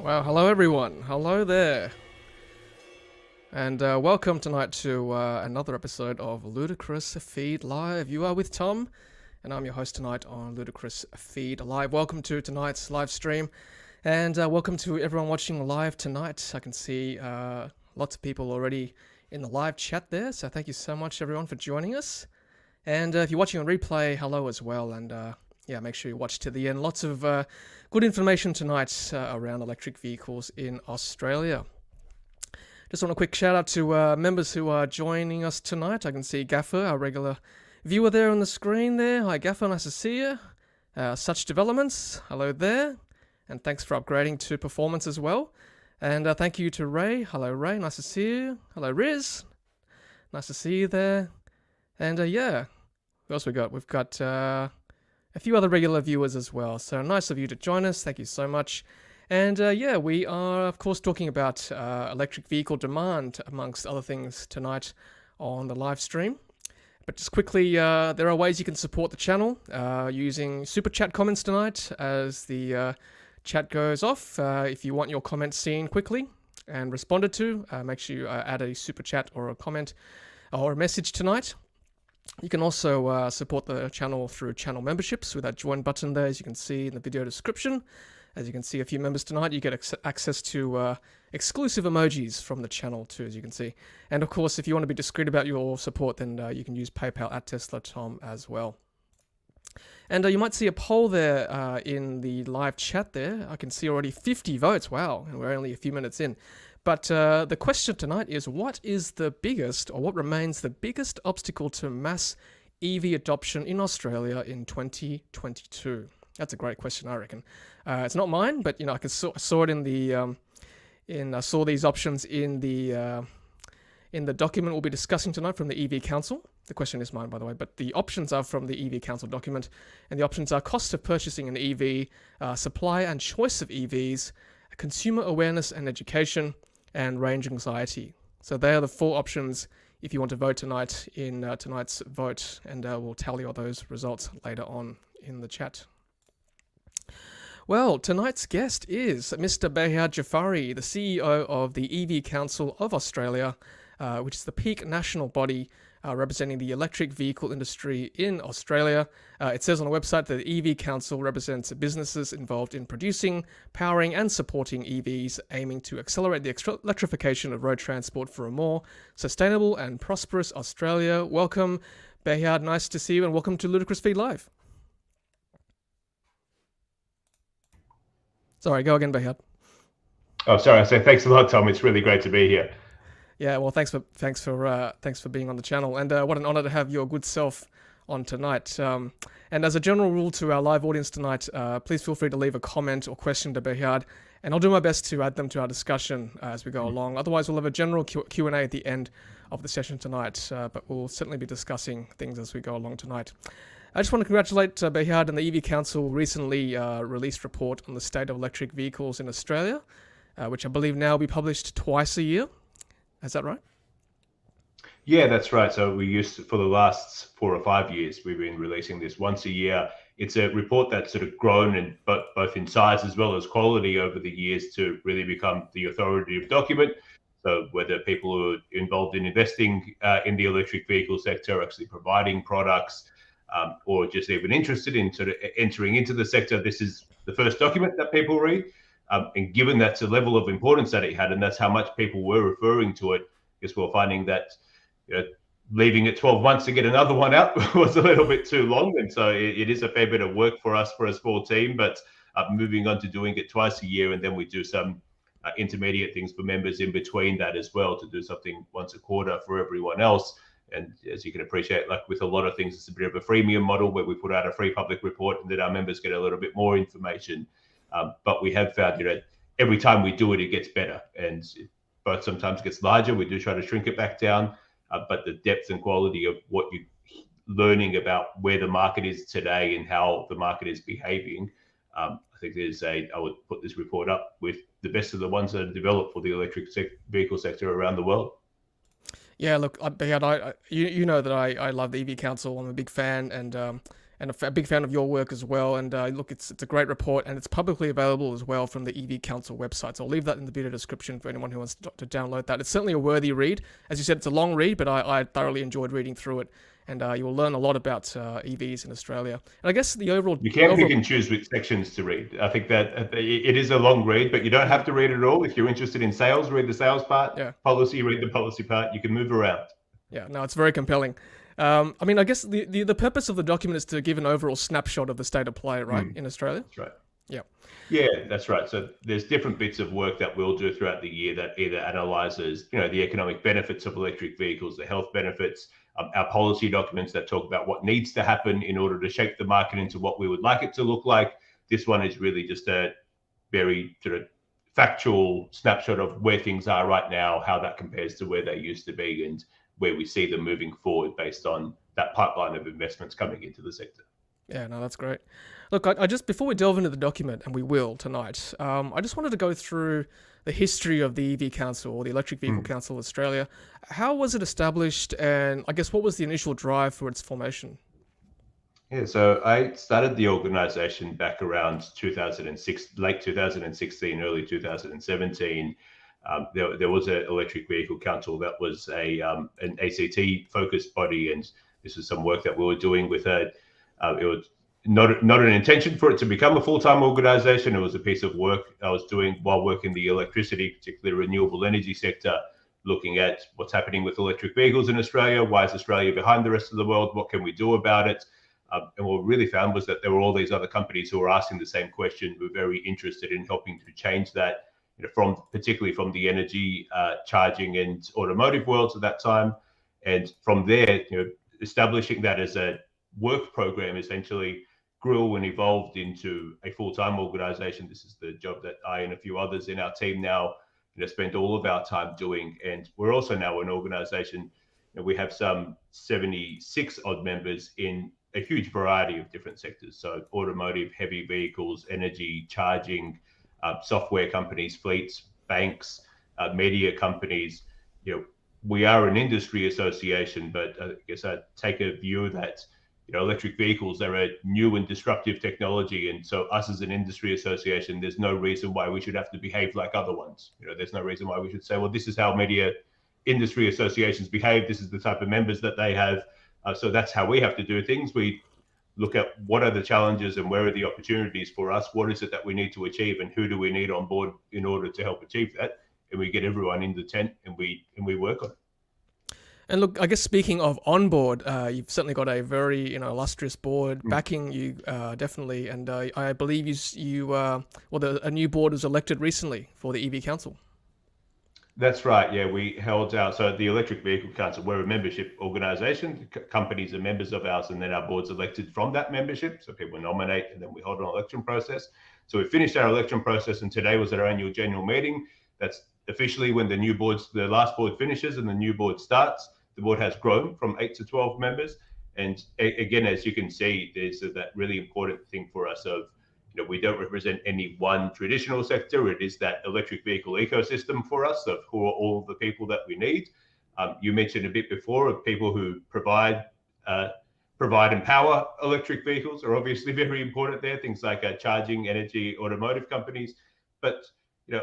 Well, hello everyone. Hello there. And welcome tonight to another episode of Ludicrous Feed Live. You are with Tom, and I'm your host tonight on Ludicrous Feed Live. Welcome to tonight's live stream, and welcome to everyone watching live tonight. I can see lots of people already in the live chat there, so thank you so much everyone for joining us. And if you're watching on replay, hello as well, and make sure you watch to the end. Lots of good information tonight around electric vehicles in Australia. Just want a quick shout out to members who are joining us tonight. I can see Gaffer, our regular viewer there on the screen there. Hi Gaffer, nice to see you. Such Developments, hello there. And thanks for upgrading to performance as well. And thank you to Ray. Hello Ray, nice to see you. Hello Riz, nice to see you there. And who else we got? We've got a few other regular viewers as well. So nice of you to join us. Thank you so much. And we are, of course, talking about electric vehicle demand, amongst other things, tonight on the live stream. But just quickly, there are ways you can support the channel using super chat comments tonight as the chat goes off. If you want your comments seen quickly and responded to, make sure you add a super chat or a comment or a message tonight. You can also support the channel through channel memberships with that join button there, as you can see in the video description. As you can see, a few members tonight, you get access to exclusive emojis from the channel too, as you can see. And of course, if you want to be discreet about your support, then you can use PayPal at Tesla Tom as well. And you might see a poll there in the live chat there. I can see already 50 votes. Wow, and we're only a few minutes in. But the question tonight is, what is the biggest, or what remains the biggest obstacle to mass EV adoption in Australia in 2022? That's a great question, I reckon. It's not mine, but I saw it in the saw these options in the document we'll be discussing tonight from the EV Council. The question is mine, by the way, but the options are from the EV Council document, and the options are cost of purchasing an EV, supply and choice of EVs, consumer awareness and education, and range anxiety. So they are the four options if you want to vote tonight in tonight's vote, and we'll tally all those results later on in the chat. Well, tonight's guest is Mr. Behyad Jafari, the CEO of the EV Council of Australia, which is the peak national body representing the electric vehicle industry in Australia. It says on the website that the EV Council represents businesses involved in producing, powering and supporting EVs, aiming to accelerate the electrification of road transport for a more sustainable and prosperous Australia. Welcome, Behyad. Nice to see you, and welcome to Ludicrous Feed Live. Sorry, go again, Behyad. Oh, sorry. I say thanks a lot, Tom. It's really great to be here. Yeah, well, thanks for being on the channel, and what an honor to have your good self on tonight. And as a general rule to our live audience tonight, please feel free to leave a comment or question to Behyad, and I'll do my best to add them to our discussion as we go along. Otherwise, we'll have a general Q&A at the end of the session tonight, but we'll certainly be discussing things as we go along tonight. I just want to congratulate Behyad and the EV Council recently released report on the state of electric vehicles in Australia, which I believe now will be published twice a year. Is that right? Yeah, that's right. So we used to, for the last 4 or 5 years, we've been releasing this once a year. It's a report that's sort of grown in both in size as well as quality over the years to really become the authoritative document. So whether people who are involved in investing in the electric vehicle sector, actually providing products, or just even interested in sort of entering into the sector, this is the first document that people read. And given that's the level of importance that it had, and that's how much people were referring to it, I guess we're finding that leaving it 12 months to get another one out was a little bit too long. And so it is a fair bit of work for us, for a small team, but moving on to doing it twice a year. And then we do some intermediate things for members in between that as well, to do something once a quarter for everyone else. And as you can appreciate, like with a lot of things, it's a bit of a freemium model where we put out a free public report and then our members get a little bit more information. But we have found, every time we do it, it gets better. And both sometimes gets larger. We do try to shrink it back down. But the depth and quality of what you're learning about where the market is today and how the market is behaving, I think I would put this report up with the best of the ones that are developed for the electric vehicle sector around the world. Yeah, look, Behyad, you know that I love the EV Council. I'm a big fan, and and a big fan of your work as well. And look, it's a great report, and it's publicly available as well from the EV Council website. So I'll leave that in the video description for anyone who wants to download that. It's certainly a worthy read. As you said, it's a long read, but I thoroughly enjoyed reading through it. And you will learn a lot about EVs in Australia. And I guess the overall... You can pick and choose which sections to read. I think that it is a long read, but you don't have to read it all. If you're interested in sales, read the sales part. Yeah. Policy, read the policy part. You can move around. Yeah, no, it's very compelling. I mean, I guess the purpose of the document is to give an overall snapshot of the state of play, right, in Australia? That's right. Yeah. Yeah, that's right. So there's different bits of work that we'll do throughout the year that either analyzes, the economic benefits of electric vehicles, the health benefits, our policy documents that talk about what needs to happen in order to shape the market into what we would like it to look like. This one is really just a very sort of factual snapshot of where things are right now, how that compares to where they used to be, and where we see them moving forward based on that pipeline of investments coming into the sector. Yeah, no, that's great. Look, I just, before we delve into the document, and we will tonight, I just wanted to go through the history of the EV Council, or the Electric Vehicle Council of Australia. How was it established, and I guess what was the initial drive for its formation? Yeah, so I started the organization back around 2006, late 2016, early 2017. There was an electric vehicle council that was an ACT focused body, and this was some work that we were doing with it. It was not an intention for it to become a full-time organization. It was a piece of work I was doing while working the electricity, particularly renewable energy sector, looking at what's happening with electric vehicles in Australia. Why is Australia behind the rest of the world? What can we do about it? And what we really found was that there were all these other companies who were asking the same question, who were very interested in helping to change that, particularly from the energy, charging and automotive worlds at that time. And from there, establishing that as a work program essentially grew and evolved into a full-time organization. This is the job that I and a few others in our team now spend all of our time doing. And we're also now an organization, we have some 76 odd members in a huge variety of different sectors. So automotive, heavy vehicles, energy, charging, software companies, fleets, banks, media companies. We are an industry association, but I guess I take a view that electric vehicles are a new and disruptive technology, and so us as an industry association, there's no reason why we should have to behave like other ones. There's no reason why we should say, well, this is how media industry associations behave. This is the type of members that they have. So that's how we have to do things. We look at what are the challenges and where are the opportunities for us. What is it that we need to achieve, and who do we need on board in order to help achieve that? And we get everyone in the tent, and we work on it. And look, I guess speaking of on board, you've certainly got a very illustrious board backing you, definitely. And I believe a new board was elected recently for the EV Council. That's right. Yeah, we held out. So the Electric Vehicle Council, we're a membership organisation. Companies are members of ours, and then our board's elected from that membership. So people nominate, and then we hold an election process. So we finished our election process, and today was our annual general meeting. That's officially when the last board finishes and the new board starts. The board has grown from 8 to 12 members. And again, as you can see, there's that really important thing for us of, we don't represent any one traditional sector. It is that electric vehicle ecosystem for us of who are all the people that we need. You mentioned a bit before of people who provide and power electric vehicles are obviously very important there. Things like charging, energy, automotive companies. But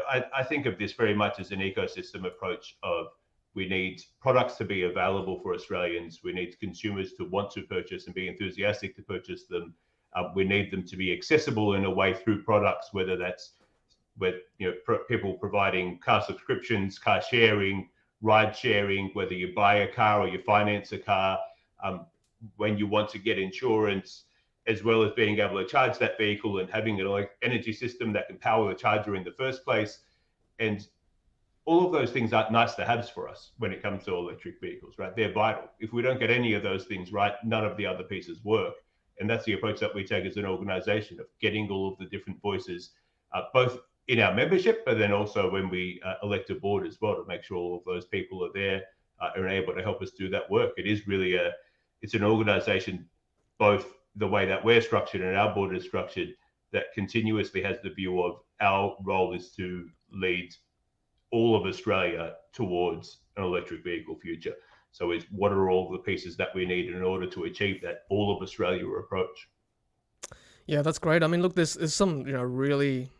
I think of this very much as an ecosystem approach of, we need products to be available for Australians. We need consumers to want to purchase and be enthusiastic to purchase them. We need them to be accessible in a way through products, whether that's with people providing car subscriptions, car sharing, ride sharing, whether you buy a car or you finance a car, when you want to get insurance, as well as being able to charge that vehicle and having an energy system that can power the charger in the first place. And all of those things are nice to haves for us when it comes to electric vehicles, right? They're vital. If we don't get any of those things right, none of the other pieces work. And that's the approach that we take as an organization, of getting all of the different voices, both in our membership, but then also when we elect a board as well, to make sure all of those people are there and able to help us do that work. It is really it's an organization, both the way that we're structured and our board is structured, that continuously has the view of our role is to lead all of Australia towards an electric vehicle future. So it's what are all the pieces that we need in order to achieve that all of Australia approach? Yeah, that's great. I mean, look, there's some, really,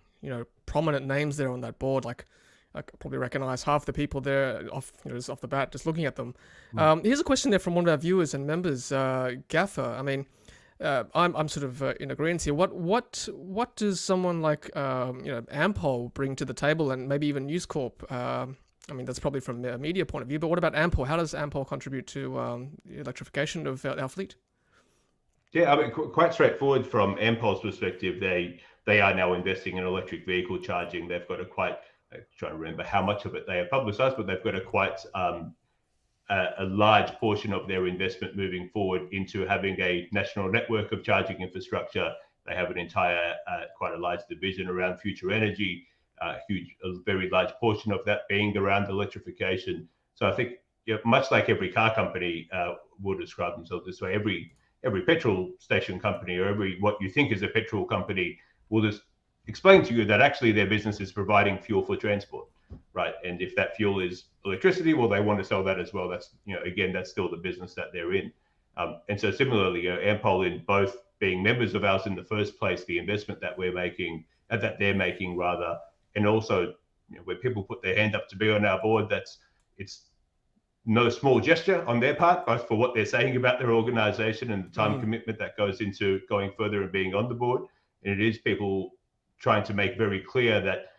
prominent names there on that board. Like, I could probably recognize half the people there just off the bat, just looking at them. Here's a question there from one of our viewers and members, Gaffer. I mean, I'm sort of in agreement here. What does someone like Ampol bring to the table, and maybe even News Corp? I mean, that's probably from a media point of view. But what about Ampol? How does Ampol contribute to electrification of our fleet? Yeah, I mean, quite straightforward from Ampol's perspective. They are now investing in electric vehicle charging. They've got I'm trying to remember how much of it they have publicised, but they've got a large portion of their investment moving forward into having a national network of charging infrastructure. They have an entire, quite a large division around future energy, a very large portion of that being around electrification. So I think, much like every car company will describe themselves this way, every petrol station company or what you think is a petrol company will just explain to you that actually their business is providing fuel for transport, right? And if that fuel is electricity, well, they want to sell that as well. That's, again, that's still the business that they're in. And so similarly, Ampol, in both being members of ours in the first place, the investment that we're making, that they're making rather, and also when people put their hand up to be on our board, it's no small gesture on their part, both for what they're saying about their organization and the time commitment that goes into going further and being on the board. And it is people trying to make very clear that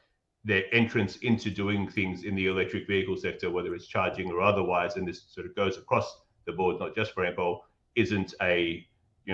their entrance into doing things in the electric vehicle sector, whether it's charging or otherwise, and this sort of goes across the board, not just for Ampol, isn't a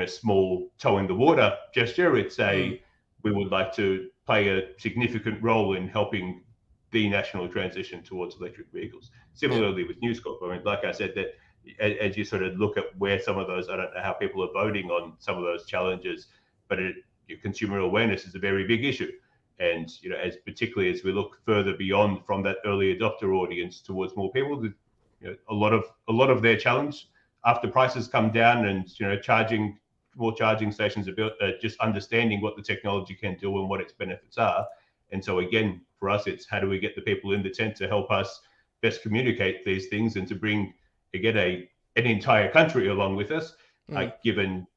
small toe in the water gesture. It's we would like to play a significant role in helping the national transition towards electric vehicles. Similarly with News Corp, I mean, like I said, that as you sort of look at where some of those, I don't know how people are voting on some of those challenges, but your consumer awareness is a very big issue. And as particularly as we look further beyond from that early adopter audience towards more people, a lot of their challenge after prices come down and more charging stations are built, just understanding what the technology can do and what its benefits are. And so again, for us, it's how do we get the people in the tent to help us best communicate these things and to bring an entire country along with us, given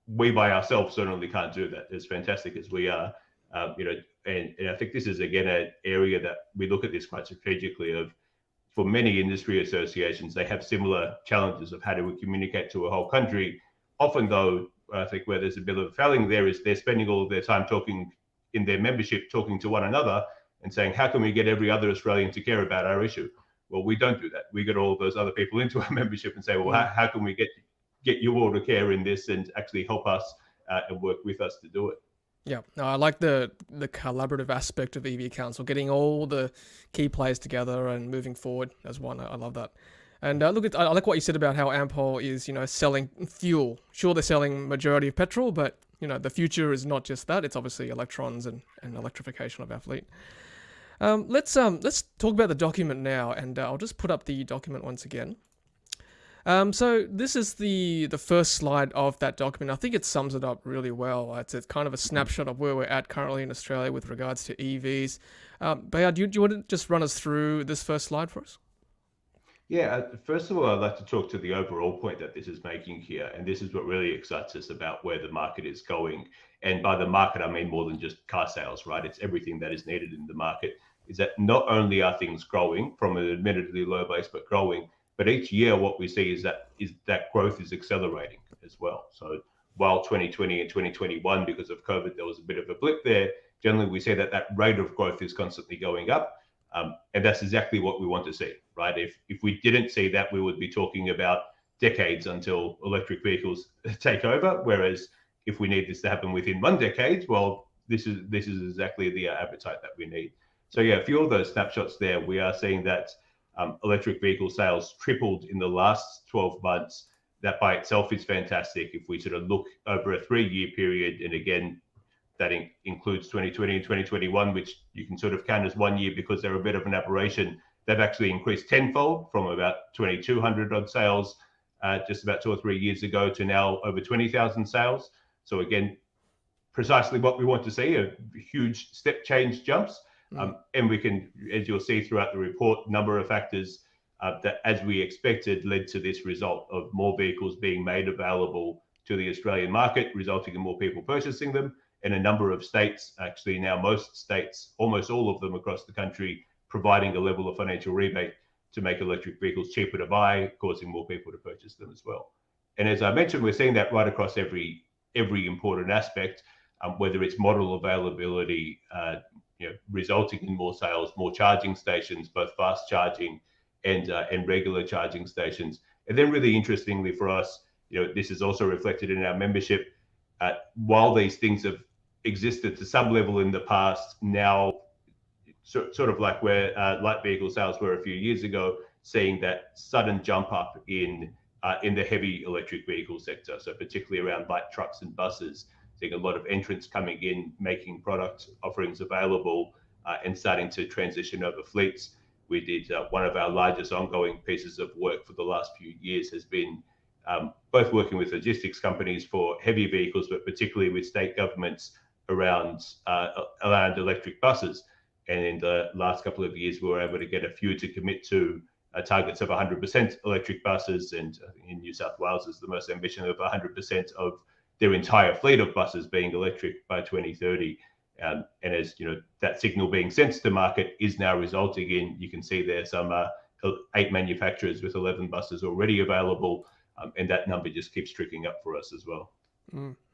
we by ourselves certainly can't do that, as fantastic as we are. And I think this is, again, an area that we look at this quite strategically for many industry associations, they have similar challenges of how do we communicate to a whole country. Often, though, I think where there's a bit of a failing there is they're spending all of their time talking in their membership, talking to one another and saying, how can we get every other Australian to care about our issue? Well, we don't do that. We get all those other people into our membership and say, well, how can we get you all to care in this and actually help us and work with us to do it? Yeah, no, I like the collaborative aspect of EV Council, getting all the key players together and moving forward as one. I love that. And I like what you said about how Ampol is, selling fuel. Sure, they're selling majority of petrol, but the future is not just that. It's obviously electrons and electrification of our fleet. Let's talk about the document now, and I'll just put up the document once again. So this is the first slide of that document. I think it sums it up really well. It's kind of a snapshot of where we're at currently in Australia with regards to EVs. Behyad, do you want to just run us through this first slide for us? Yeah, first of all, I'd like to talk to the overall point that this is making here. And this is what really excites us about where the market is going. And by the market, I mean more than just car sales, right? It's everything that is needed in the market. Is that not only are things growing from an admittedly low base, but growing, but each year what we see is that growth is accelerating as well. So while 2020 and 2021, because of COVID, there was a bit of a blip there, generally we see that rate of growth is constantly going up. And that's exactly what we want to see, right? If we didn't see that, we would be talking about decades until electric vehicles take over. Whereas if we need this to happen within 1 decade, well, this is exactly the appetite that we need. So yeah, a few of those snapshots there, we are seeing that electric vehicle sales tripled in the last 12 months. That by itself is fantastic. If we sort of look over a 3-year period, and again, that includes 2020 and 2021, which you can sort of count as 1 year because they're a bit of an aberration. They've actually increased tenfold from about 2,200 odd sales just about 2 or 3 years ago to now over 20,000 sales. So again, precisely what we want to see, a huge step change jumps. And we can, as you'll see throughout the report, number of factors that, as we expected, led to this result of more vehicles being made available to the Australian market, resulting in more people purchasing them. And a number of states, actually now most states, almost all of them across the country, providing a level of financial rebate to make electric vehicles cheaper to buy, causing more people to purchase them as well. And as I mentioned, we're seeing that right across every important aspect, whether it's model availability, resulting in more sales, more charging stations, both fast charging and regular charging stations. And then really interestingly for us, this is also reflected in our membership. While these things have existed to some level in the past, now sort of like where light vehicle sales were a few years ago, seeing that sudden jump up in the heavy electric vehicle sector. So particularly around light trucks and buses, seeing a lot of entrants coming in, making product offerings available, and starting to transition over fleets. We did one of our largest ongoing pieces of work for the last few years has been both working with logistics companies for heavy vehicles, but particularly with state governments around electric buses. And in the last couple of years, we were able to get a few to commit to targets of 100% electric buses. And in New South Wales is the most ambitious of 100% of their entire fleet of buses being electric by 2030. And as that signal being sent to market is now resulting in, you can see there some 8 manufacturers with 11 buses already available. And that number just keeps ticking up for us as well.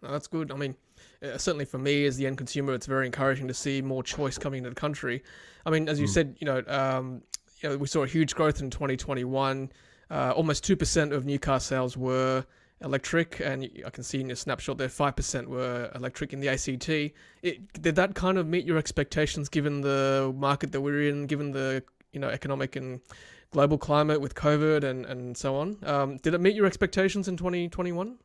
That's good. I mean, certainly for me as the end consumer, it's very encouraging to see more choice coming into the country. I mean, as you said, we saw a huge growth in 2021. Almost 2% of new car sales were electric, and I can see in your snapshot there 5% were electric in the ACT. Did that kind of meet your expectations given the market that we're in, given the economic and global climate with COVID and so on? Did it meet your expectations in 2021?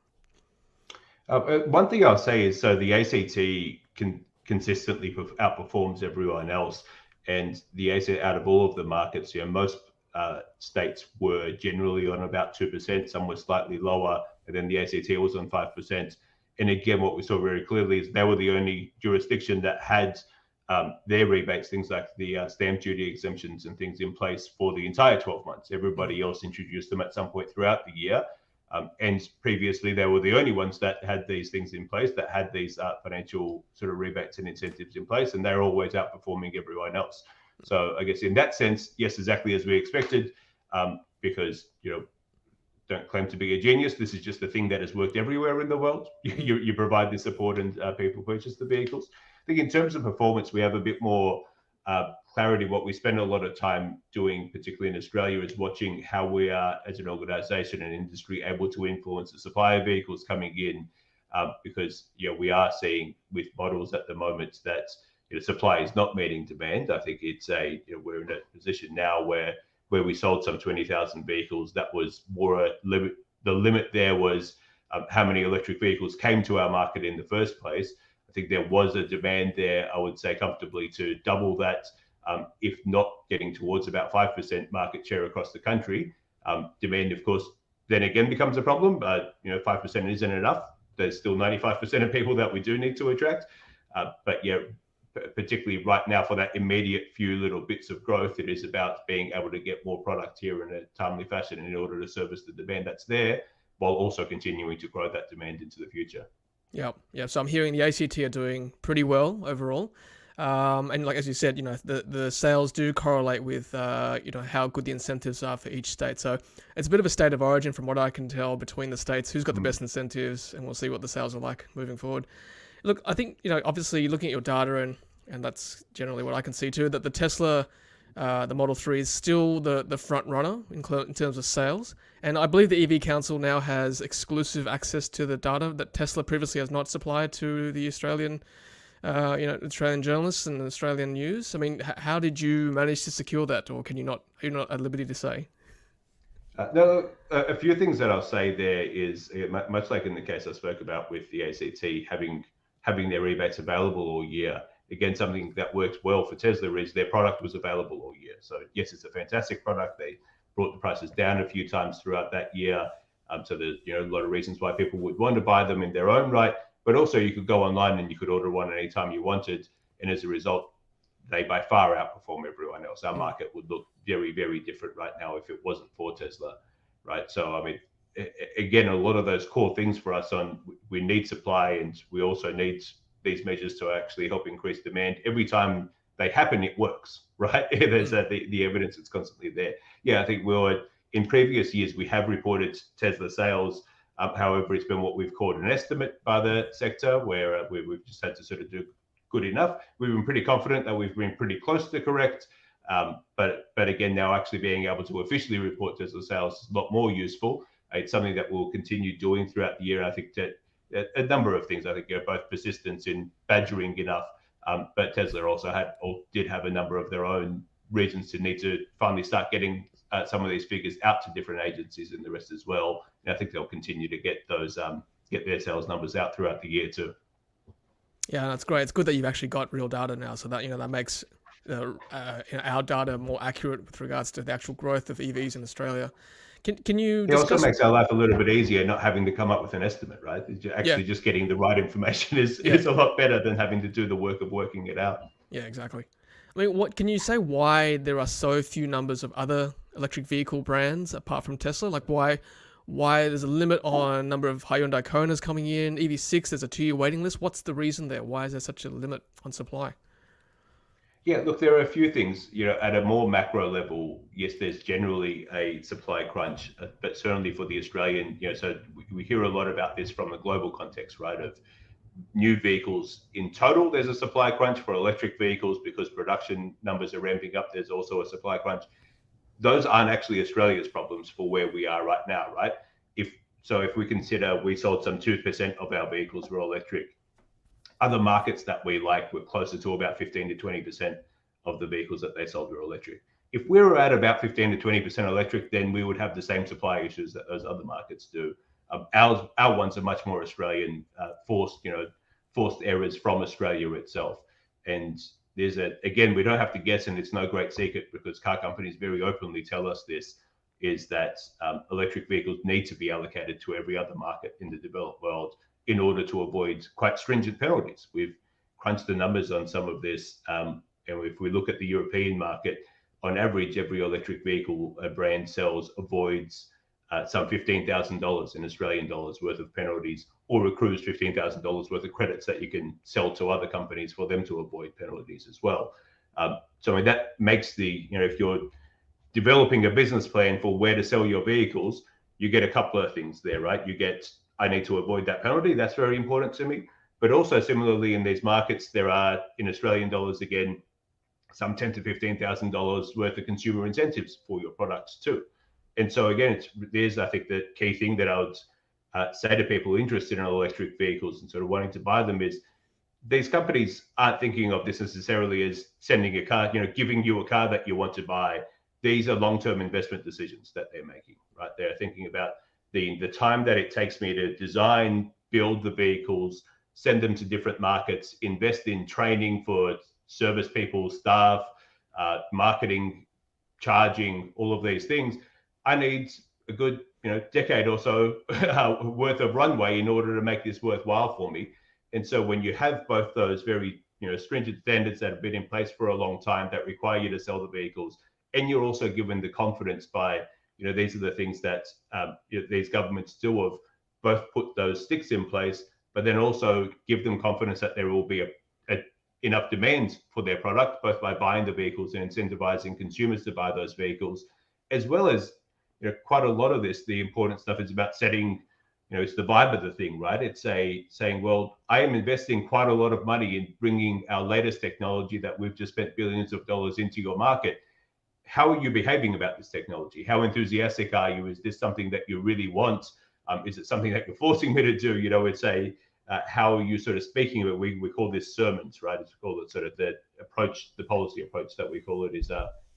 One thing I'll say is, so the ACT consistently outperforms everyone else, and the ACT out of all of the markets, most states were generally on about 2%, some were slightly lower, and then the ACT was on 5%. And again, what we saw very clearly is they were the only jurisdiction that had their rebates, things like the stamp duty exemptions and things in place for the entire 12 months. Everybody else introduced them at some point throughout the year. And previously, they were the only ones that had these things in place, that had these financial sort of rebates and incentives in place, and they're always outperforming everyone else. So I guess in that sense, yes, exactly as we expected, because, don't claim to be a genius. This is just a thing that has worked everywhere in the world. You provide the support and people purchase the vehicles. I think in terms of performance, we have a bit more clarity. What we spend a lot of time doing, particularly in Australia, is watching how we are, as an organisation and industry, able to influence the supply of vehicles coming in, because we are seeing with models at the moment that supply is not meeting demand. I think it's we're in a position now where we sold some 20,000 vehicles. That was more the limit there was how many electric vehicles came to our market in the first place. I think there was a demand there, I would say comfortably, to double that, if not getting towards about 5% market share across the country. Demand, of course, then again becomes a problem, but 5% isn't enough. There's still 95% of people that we do need to attract. But particularly right now for that immediate few little bits of growth, it is about being able to get more product here in a timely fashion in order to service the demand that's there, while also continuing to grow that demand into the future. Yeah. So I'm hearing the ACT are doing pretty well overall. And like as you said, the sales do correlate with how good the incentives are for each state. So it's a bit of a state of origin from what I can tell between the states, who's got the best incentives, and we'll see what the sales are like moving forward. Look, I think obviously looking at your data, and that's generally what I can see too, that the Tesla, the Model 3 is still the front runner in terms of sales. And I believe the EV Council now has exclusive access to the data that Tesla previously has not supplied to the Australian journalists and Australian news. I mean, how did you manage to secure that, or are you not at liberty to say? No, a few things that I'll say there is, much like in the case I spoke about with the ACT, having their rebates available all year. Again, something that works well for Tesla is their product was available all year. So yes, it's a fantastic product. They brought the prices down a few times throughout that year. So there's a lot of reasons why people would want to buy them in their own right. But also you could go online and you could order one anytime you wanted. And as a result, they by far outperform everyone else. Our market would look very, very different right now if it wasn't for Tesla, right? So, I mean, again, a lot of those core things for us on we need supply, and we also need these measures to actually help increase demand. Every time they happen, it works, right? There's the evidence is constantly there. Yeah, I think in previous years, we have reported Tesla sales. However, it's been what we've called an estimate by the sector, where we've just had to sort of do good enough. We've been pretty confident that we've been pretty close to correct. But again, now actually being able to officially report Tesla sales is a lot more useful. It's something that we'll continue doing throughout the year. I think that a number of things, I think, both persistence in badgering enough, but Tesla also did have a number of their own reasons to need to finally start getting some of these figures out to different agencies and the rest as well. And I think they'll continue to get their sales numbers out throughout the year too. Yeah, that's great. It's good that you've actually got real data now, so that that makes our data more accurate with regards to the actual growth of EVs in Australia. Can you discuss... It also makes our life a little bit easier not having to come up with an estimate, right? Actually just getting the right information is a lot better than having to do the work of working it out. Yeah, exactly. I mean, what can you say why there are so few numbers of other electric vehicle brands apart from Tesla? Like why there's a limit on number of Hyundai Konas coming in, EV6, there's a 2-year waiting list. What's the reason there? Why is there such a limit on supply? Yeah, look, there are a few things, at a more macro level. Yes, there's generally a supply crunch, but certainly for the Australian, so we hear a lot about this from the global context, right? Of new vehicles in total, there's a supply crunch. For electric vehicles, because production numbers are ramping up, there's also a supply crunch. Those aren't actually Australia's problems for where we are right now, right? If we consider we sold some 2% of our vehicles were electric, other markets that we like were closer to about 15 to 20% of the vehicles that they sold were electric. If we were at about 15 to 20% electric, then we would have the same supply issues that those other markets do. Our ones are much more Australian, forced errors from Australia itself. And again, we don't have to guess, and it's no great secret because car companies very openly tell us this, is that electric vehicles need to be allocated to every other market in the developed world in order to avoid quite stringent penalties. We've crunched the numbers on some of this, and if we look at the European market, on average, every electric vehicle a brand avoids some $15,000 in Australian dollars worth of penalties, or accrues $15,000 worth of credits that you can sell to other companies for them to avoid penalties as well. So I mean, that makes if you're developing a business plan for where to sell your vehicles, you get a couple of things there, right? You get, I need to avoid that penalty. That's very important to me. But also similarly in these markets, there are, in Australian dollars, again, some $10,000 to $15,000 worth of consumer incentives for your products too. And so again, there's, I think, the key thing that I would say to people interested in electric vehicles and sort of wanting to buy them is these companies aren't thinking of this necessarily as sending a car, giving you a car that you want to buy. These are long-term investment decisions that they're making, right? They're thinking about the time that it takes me to design, build the vehicles, send them to different markets, invest in training for service people, staff, marketing, charging, all of these things. I need a good, decade or so worth of runway in order to make this worthwhile for me. And so when you have both those very, stringent standards that have been in place for a long time that require you to sell the vehicles, and you're also given the confidence by, these are the things that these governments do, of both put those sticks in place, but then also give them confidence that there will be enough demand for their product, both by buying the vehicles and incentivizing consumers to buy those vehicles, as well as, quite a lot of this, the important stuff is about setting, it's the vibe of the thing, right? It's saying, well, I am investing quite a lot of money in bringing our latest technology that we've just spent billions of dollars into your market. How are you behaving about this technology? How enthusiastic are you? Is this something that you really want? Is it something that you're forcing me to do? It's how are you sort of speaking of it? We call this sermons, right? It's called it sort of the policy approach that we call it is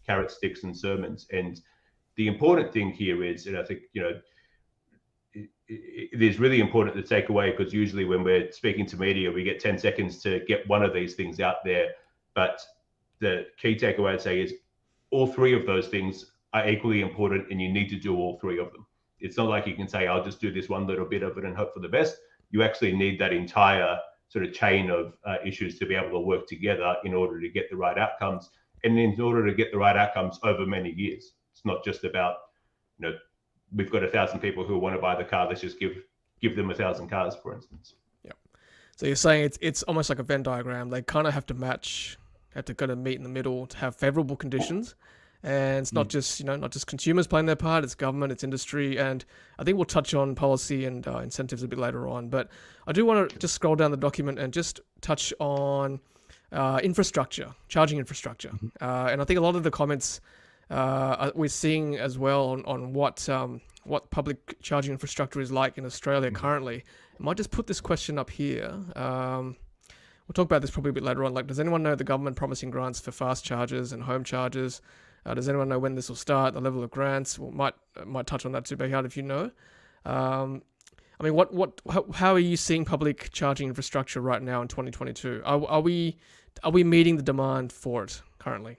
carrot, sticks, and sermons. And the important thing here is, and I think, it is really important to take away, because usually when we're speaking to media, we get 10 seconds to get one of these things out there. But the key takeaway I'd say is all three of those things are equally important, and you need to do all three of them. It's not like you can say, I'll just do this one little bit of it and hope for the best. You actually need that entire sort of chain of issues to be able to work together in order to get the right outcomes, and in order to get the right outcomes over many years. It's not just about, we've got 1,000 people who want to buy the car, let's just give them 1,000 cars, for instance. Yeah. So you're saying it's almost like a Venn diagram. They kind of have to kind of meet in the middle to have favorable conditions. And it's not just, not just consumers playing their part, it's government, it's industry. And I think we'll touch on policy and incentives a bit later on. But I do want to just scroll down the document and just touch on infrastructure, charging infrastructure. And I think a lot of the comments we're seeing as well on what public charging infrastructure is like in Australia currently. I might just put this question up here. We'll talk about this probably a bit later on. Like, does anyone know the government promising grants for fast chargers and home chargers? Does anyone know when this will start? The level of grants? We might touch on that too, Behyad, if you know. I mean, how are you seeing public charging infrastructure right now in 2022? Are we meeting the demand for it currently?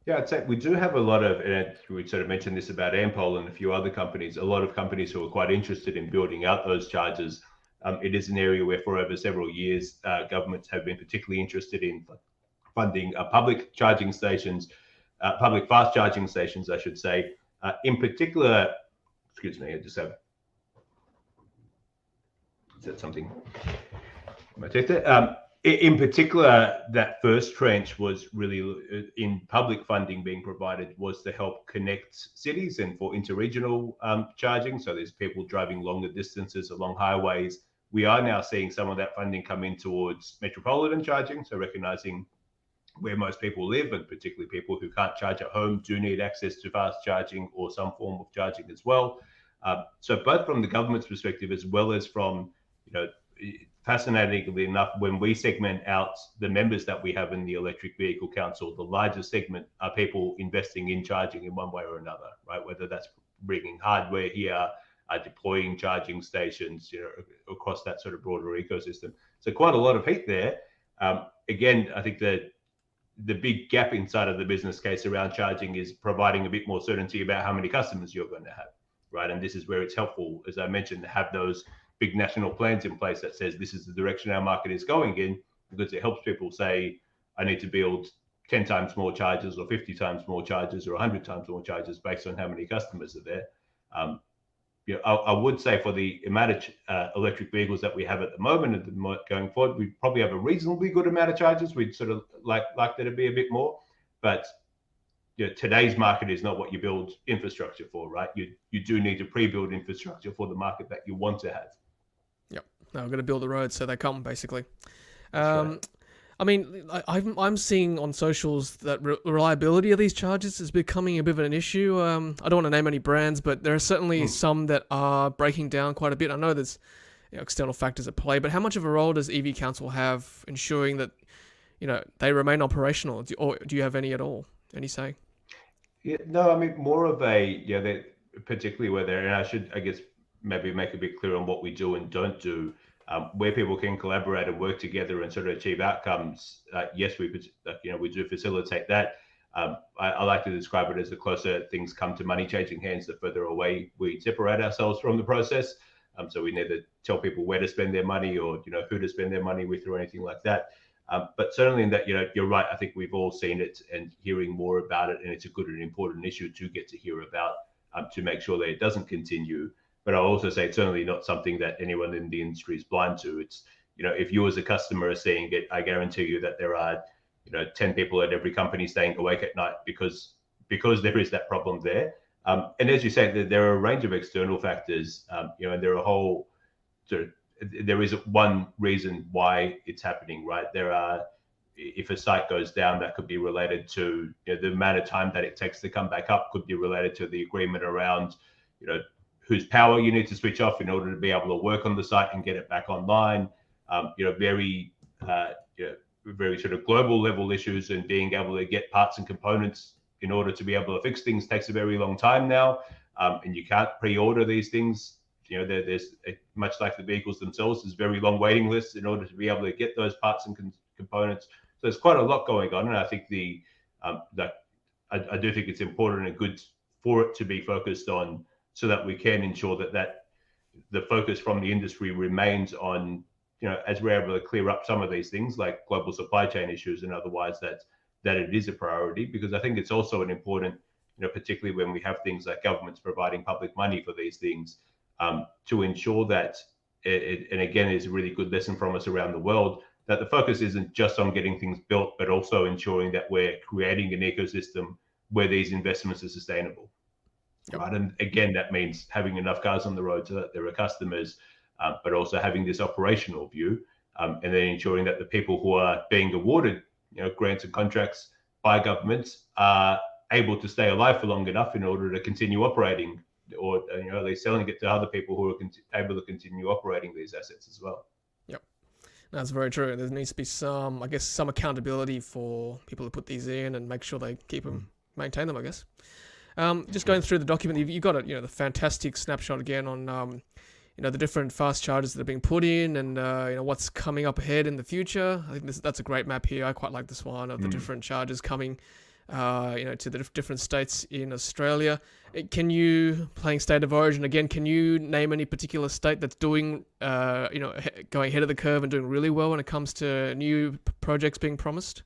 Yeah, I'd say we do have a lot of, and we sort of mentioned this about Ampol and a few other companies, a lot of companies who are quite interested in building out those chargers. It is an area where for over several years, governments have been particularly interested in funding public charging stations, public fast charging stations, I should say. In particular, excuse me, I just have, is that something? Am I checked it? In particular, that first tranche was really in public funding being provided was to help connect cities and for interregional charging. So there's people driving longer distances along highways. We are now seeing some of that funding come in towards metropolitan charging. So recognizing where most people live, and particularly people who can't charge at home, do need access to fast charging or some form of charging as well. So both from the government's perspective as well as from, fascinatingly enough, when we segment out the members that we have in the Electric Vehicle Council, the largest segment are people investing in charging in one way or another, right? Whether that's bringing hardware here, deploying charging stations, across that sort of broader ecosystem. So quite a lot of heat there. Again, I think that the big gap inside of the business case around charging is providing a bit more certainty about how many customers you're going to have, right? And this is where it's helpful, as I mentioned, to have those big national plans in place that says this is the direction our market is going in, because it helps people say, I need to build 10 times more chargers or 50 times more chargers or 100 times more chargers based on how many customers are there. I would say for the amount of electric vehicles that we have at the moment and going forward, we probably have a reasonably good amount of chargers. We'd sort of like there to be a bit more, but today's market is not what you build infrastructure for, right? You do need to pre-build infrastructure for the market that you want to have. Yep. No, we're going to build the roads so they come, basically. Right. I mean, I'm seeing on socials that reliability of these chargers is becoming a bit of an issue. I don't want to name any brands, but there are certainly some that are breaking down quite a bit. I know there's external factors at play, but how much of a role does EV Council have ensuring that they remain operational, or do you have any at all? Any say? Yeah, no, I mean more of a particularly where they're, and I should, I guess, maybe make a bit clear on what we do and don't do. Where people can collaborate and work together and sort of achieve outcomes, yes, we do facilitate that. I like to describe it as the closer things come to money changing hands, the further away we separate ourselves from the process. So we neither tell people where to spend their money or who to spend their money with or anything like that. But certainly in that, you're right. I think we've all seen it and hearing more about it, and it's a good and important issue to get to hear about to make sure that it doesn't continue. But I'll also say it's certainly not something that anyone in the industry is blind to. It's, if you as a customer are seeing it, I guarantee you that there are, 10 people at every company staying awake at night because there is that problem there. And as you say, there are a range of external factors, and there are a whole sort of, there is one reason why it's happening, right? There are, if a site goes down, that could be related to the amount of time that it takes to come back up, could be related to the agreement around, whose power you need to switch off in order to be able to work on the site and get it back online. Very sort of global level issues, and being able to get parts and components in order to be able to fix things takes a very long time now. And you can't pre-order these things. There's much like the vehicles themselves, there's very long waiting lists in order to be able to get those parts and components. So there's quite a lot going on, and I think I do think it's important and good for it to be focused on, so that we can ensure that the focus from the industry remains on as we're able to clear up some of these things like global supply chain issues and otherwise, that it is a priority, because I think it's also an important, particularly when we have things like governments providing public money for these things, to ensure that and again, is a really good lesson from us around the world, that the focus isn't just on getting things built, but also ensuring that we're creating an ecosystem where these investments are sustainable. Yep. Right. And again, that means having enough cars on the road so that there are customers, but also having this operational view, and then ensuring that the people who are being awarded, grants and contracts by governments are able to stay alive for long enough in order to continue operating, or at least selling it to other people who are able to continue operating these assets as well. Yep, that's very true. There needs to be some accountability for people to put these in and make sure they keep them, maintain them, I guess. Just going through the document, you've got it, the fantastic snapshot again on, the different fast chargers that are being put in, and what's coming up ahead in the future. I think that's a great map here. I quite like this one of the different chargers coming, to the different states in Australia. Can you, playing state of origin again, can you name any particular state that's doing, going ahead of the curve and doing really well when it comes to new projects being promised?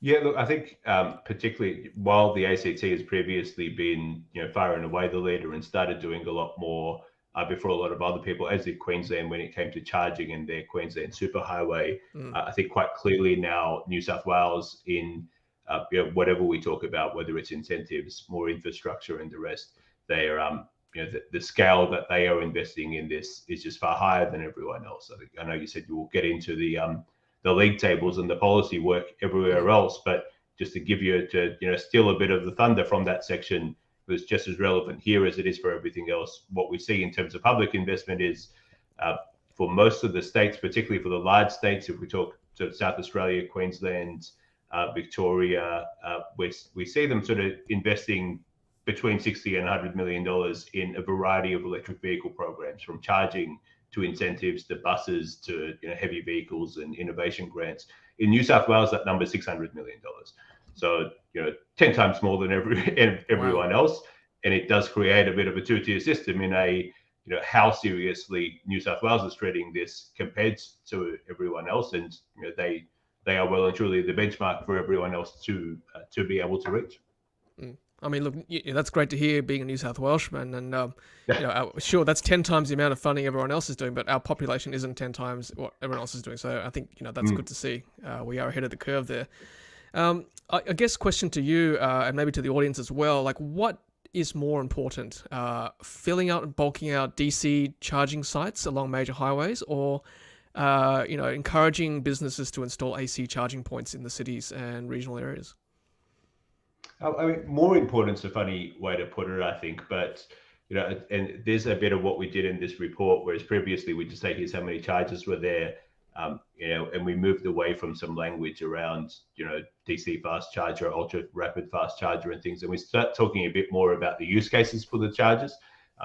Yeah, look, I think particularly while the ACT has previously been, far and away the leader and started doing a lot more before a lot of other people, as did Queensland when it came to charging in their Queensland Superhighway. I think quite clearly now New South Wales in whatever we talk about, whether it's incentives, more infrastructure and the rest, they are, the scale that they are investing in this is just far higher than everyone else. I know you said you will get into the league tables and the policy work everywhere else, but just to give you steal a bit of the thunder from that section, was just as relevant here as it is for everything else. What we see in terms of public investment is for most of the states, particularly for the large states, if we talk to South Australia, Queensland, Victoria, we see them sort of investing between $60 and $100 million in a variety of electric vehicle programs, from charging to incentives to buses to heavy vehicles and innovation grants. In New South Wales, that number is $600 million. So 10 times more than everyone else, and it does create a bit of a two-tier system in a how seriously New South Wales is treating this compared to everyone else, and they are well and truly the benchmark for everyone else to be able to reach. I mean, look, that's great to hear, being a New South Welshman, and sure, that's 10 times the amount of funding everyone else is doing, but our population isn't 10 times what everyone else is doing. So I think that's good to see. We are ahead of the curve there. I guess question to you, and maybe to the audience as well, like, what is more important, filling out and bulking out DC charging sites along major highways, or encouraging businesses to install AC charging points in the cities and regional areas? I mean, more important's a funny way to put it, I think, but and there's a bit of what we did in this report, whereas previously we just say here's how many charges were there, and we moved away from some language around DC fast charger, ultra rapid fast charger, and things, and we start talking a bit more about the use cases for the chargers.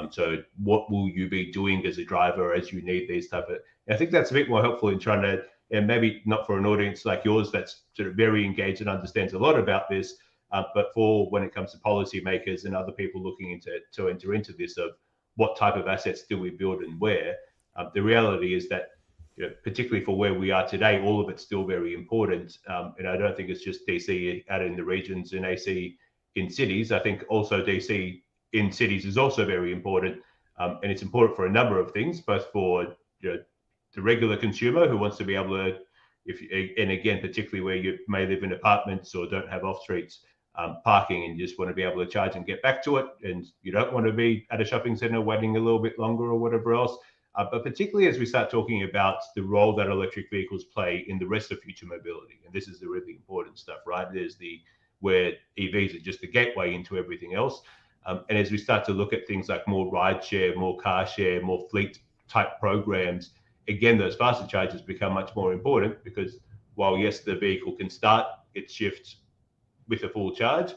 So what will you be doing as a driver as you need these type of? I think that's a bit more helpful in trying to, and maybe not for an audience like yours that's sort of very engaged and understands a lot about this. But for when it comes to policymakers and other people looking to enter into this, of what type of assets do we build and where, the reality is that, particularly for where we are today, all of it's still very important. And I don't think it's just DC out in the regions and AC in cities. I think also DC in cities is also very important. And it's important for a number of things, both for the regular consumer who wants to be able to, and again, particularly where you may live in apartments or don't have off streets parking and you just want to be able to charge and get back to it, and you don't want to be at a shopping center waiting a little bit longer or whatever else. But particularly as we start talking about the role that electric vehicles play in the rest of future mobility, and this is the really important stuff, right? There's where EVs are just the gateway into everything else. And as we start to look at things like more ride share, more car share, more fleet type programs, again, those faster chargers become much more important, because while yes, the vehicle can start its shift with a full charge,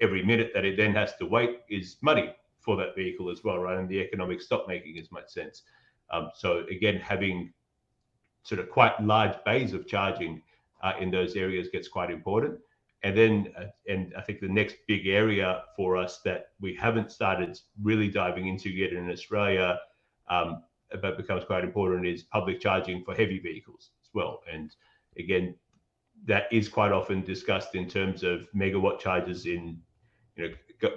every minute that it then has to wait is money for that vehicle as well, right? And the economics stop making as much sense. So again, having sort of quite large bays of charging in those areas gets quite important. And then, and I think the next big area for us that we haven't started really diving into yet in Australia, but becomes quite important is public charging for heavy vehicles as well. And again, that is quite often discussed in terms of megawatt charges in,